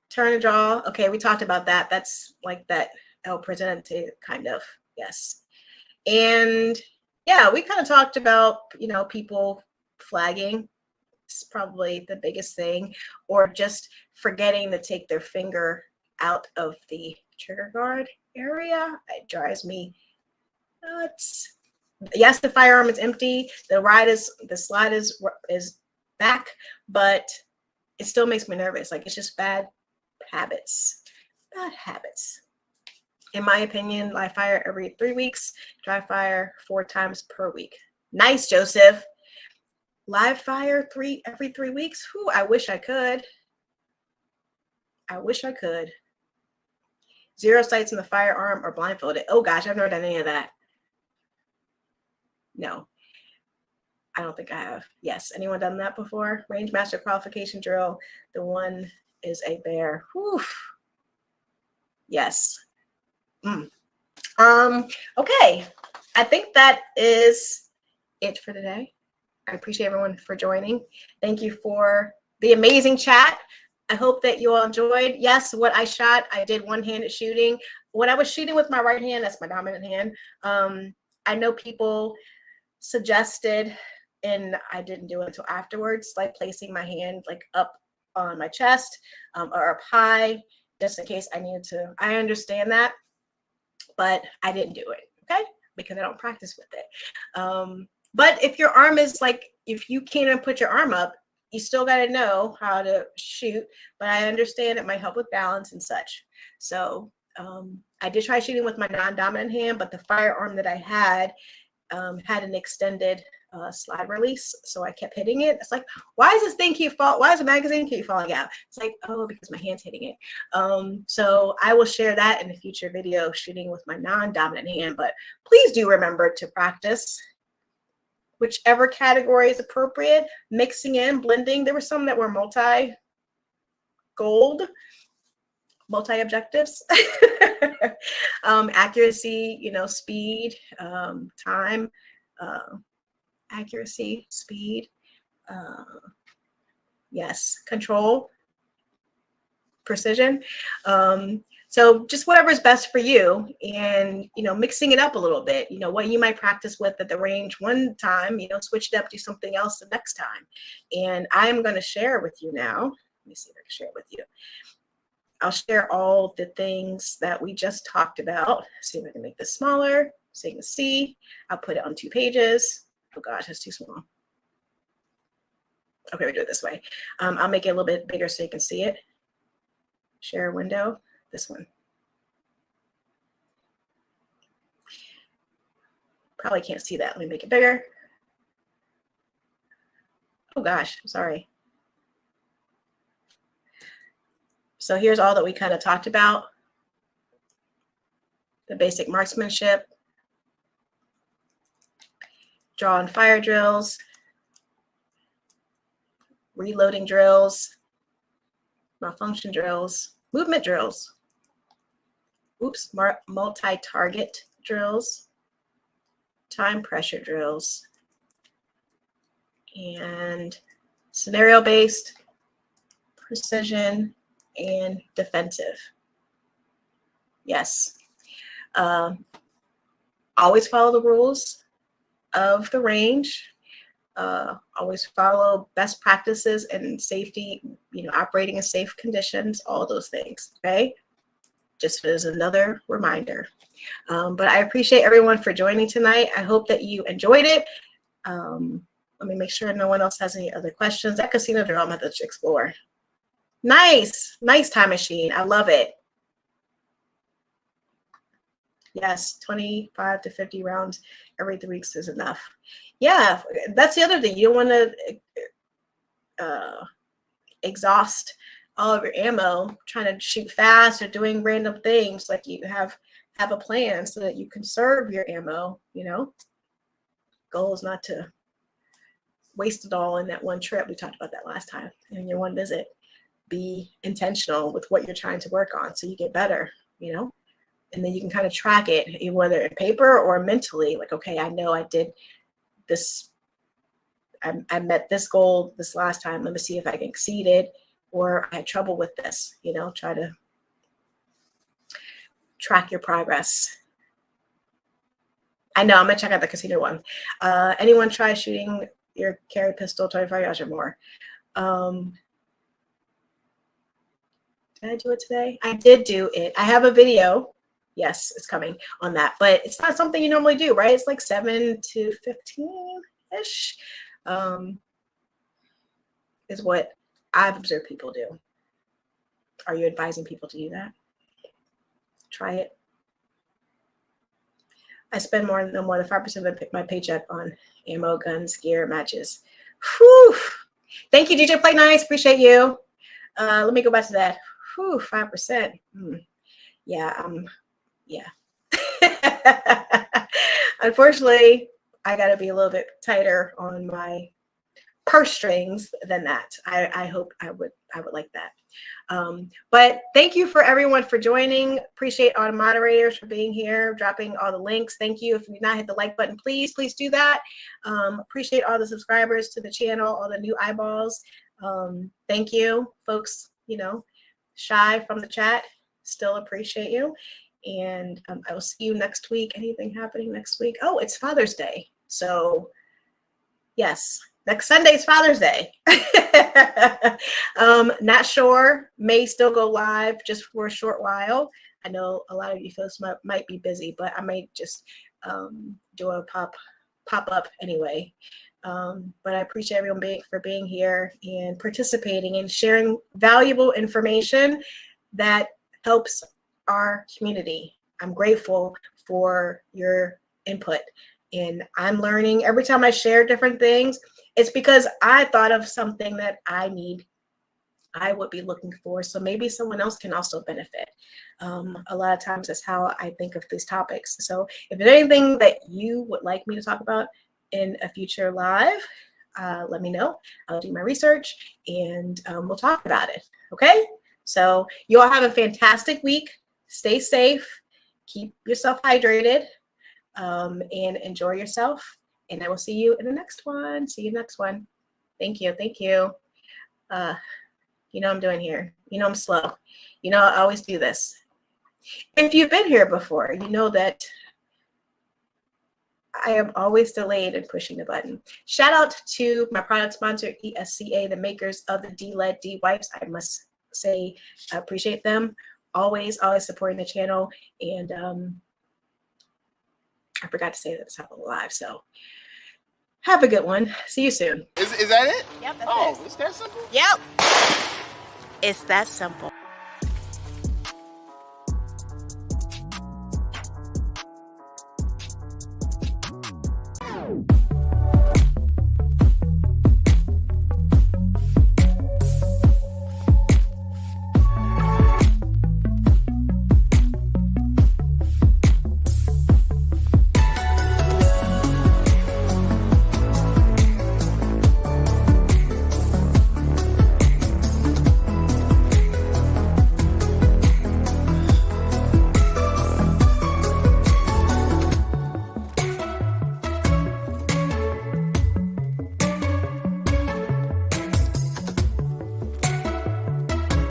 Turn and draw. Okay, we talked about that. That's like that El Presidente kind of. Yes. And yeah, we kind of talked about, people flagging. It's probably the biggest thing, or just forgetting to take their finger out of the trigger guard area. It drives me nuts. Yes, the firearm is empty. The slide is back, but it still makes me nervous. Like, it's just bad habits. Bad habits. In my opinion, live fire every 3 weeks, dry fire 4 times per week. Nice, Joseph. Live fire every 3 weeks. Whew, I wish I could. I wish I could. 0 sights in the firearm or blindfolded. Oh gosh, I've never done any of that. No, I don't think I have. Yes, anyone done that before? Range master qualification drill, the one is a bear. Whew. Yes. Okay. I think that is it for today. I appreciate everyone for joining. Thank you for the amazing chat. I hope that you all enjoyed. Yes, what I shot, I did one-handed shooting. When I was shooting with my right hand, that's my dominant hand. I know people suggested, and I didn't do it until afterwards, like placing my hand like up on my chest or up high, just in case I needed to. I understand that, but I didn't do it, okay? Because I don't practice with it. But if your arm is like, if you can't even put your arm up, you still got to know how to shoot. But I understand it might help with balance and such. So I did try shooting with my non-dominant hand, but the firearm that I had an extended slide release, so I kept hitting it. It's like, why is this thing keep falling? Why is the magazine keep falling out? It's like, oh, because my hand's hitting it. So I will share that in a future video, shooting with my non-dominant hand. But please do remember to practice whichever category is appropriate, mixing in, blending. There were some that were multi-gold, multi-objectives. Accuracy, you know, speed, time, accuracy, speed, yes, control, precision. So just whatever is best for you, and, you know, mixing it up a little bit, you know, what you might practice with at the range one time, you know, switch it up, do something else the next time. And I'm going to share with you now. Let me see if I can share it with you. I'll share all the things that we just talked about. See if I can make this smaller so you can see. I'll put it on 2 pages. Oh gosh, that's too small. Okay, we'll do it this way. I'll make it a little bit bigger so you can see it. Share window, this one. Probably can't see that. Let me make it bigger. Oh gosh, sorry. So here's all that we kind of talked about. The basic marksmanship, draw and fire drills, reloading drills, malfunction drills, movement drills, multi-target drills, time pressure drills, and scenario-based, precision, and defensive. Yes. Always follow the rules of the range. Always follow best practices and safety, you know, operating in safe conditions, all those things, okay? Just as another reminder. But I appreciate everyone for joining tonight. I hope that you enjoyed it. Let me make sure no one else has any other questions. That casino drill method to explore. Nice, nice time machine. I love it. Yes, 25 to 50 rounds every 3 weeks is enough. Yeah, that's the other thing. You don't want to exhaust all of your ammo trying to shoot fast or doing random things. Like, you have a plan so that you conserve your ammo, you know. Goal is not to waste it all in that one trip. We talked about that last time in your one visit. Be intentional with what you're trying to work on so you get better, you know. And then you can kind of track it, whether in paper or mentally, like, okay, I know I did this, I met this goal this last time. Let me see if I can exceed it, or I had trouble with this, you know, try to track your progress. I know, I'm gonna check out the casino one. Anyone try shooting your carry pistol 25 yards or more? Did I do it today? I did do it. I have a video. Yes, it's coming on that, but it's not something you normally do, right? It's like 7 to 15-ish is what I've observed people do. Are you advising people to do that? Try it. I spend no more than 5% of my paycheck on ammo, guns, gear, matches. Whew. Thank you, DJ Play Nice. Appreciate you. Let me go back to that. Whew, 5%. Yeah, yeah. Unfortunately, I got to be a little bit tighter on my purse strings than that. I hope I would like that. But thank you for everyone for joining. Appreciate all the moderators for being here, dropping all the links. Thank you. If you've not hit the like button, please do that. Appreciate all the subscribers to the channel, all the new eyeballs. Thank you, folks, shy from the chat. Still appreciate you. And I will see you next week. Anything happening next week? Oh, it's Father's Day. So yes, next Sunday is Father's Day. Not sure, may still go live just for a short while. I know a lot of you folks might be busy, but I might just do a pop up anyway. But I appreciate everyone for being here and participating and sharing valuable information that helps our community. I'm grateful for your input, and I'm learning every time I share different things. It's because I thought of something that I would be looking for, so maybe someone else can also benefit. A lot of times that's how I think of these topics. So if there's anything that you would like me to talk about in a future live, let me know. I'll do my research and we'll talk about it. Okay, so you all have a fantastic week. Stay safe, keep yourself hydrated, and enjoy yourself. And I will see you in the next one. See you next one. Thank you. Thank you. I'm doing here. I'm slow. I always do this. If you've been here before, you know that I am always delayed in pushing the button. Shout out to my product sponsor, ESCA, the makers of the D-Lead wipes. I must say, I appreciate them. Always supporting the channel. And I forgot to say that it's top of the live. So have a good one. See you soon. Is that it? Yep, that's it. it. It's that simple? Yep. It's that simple.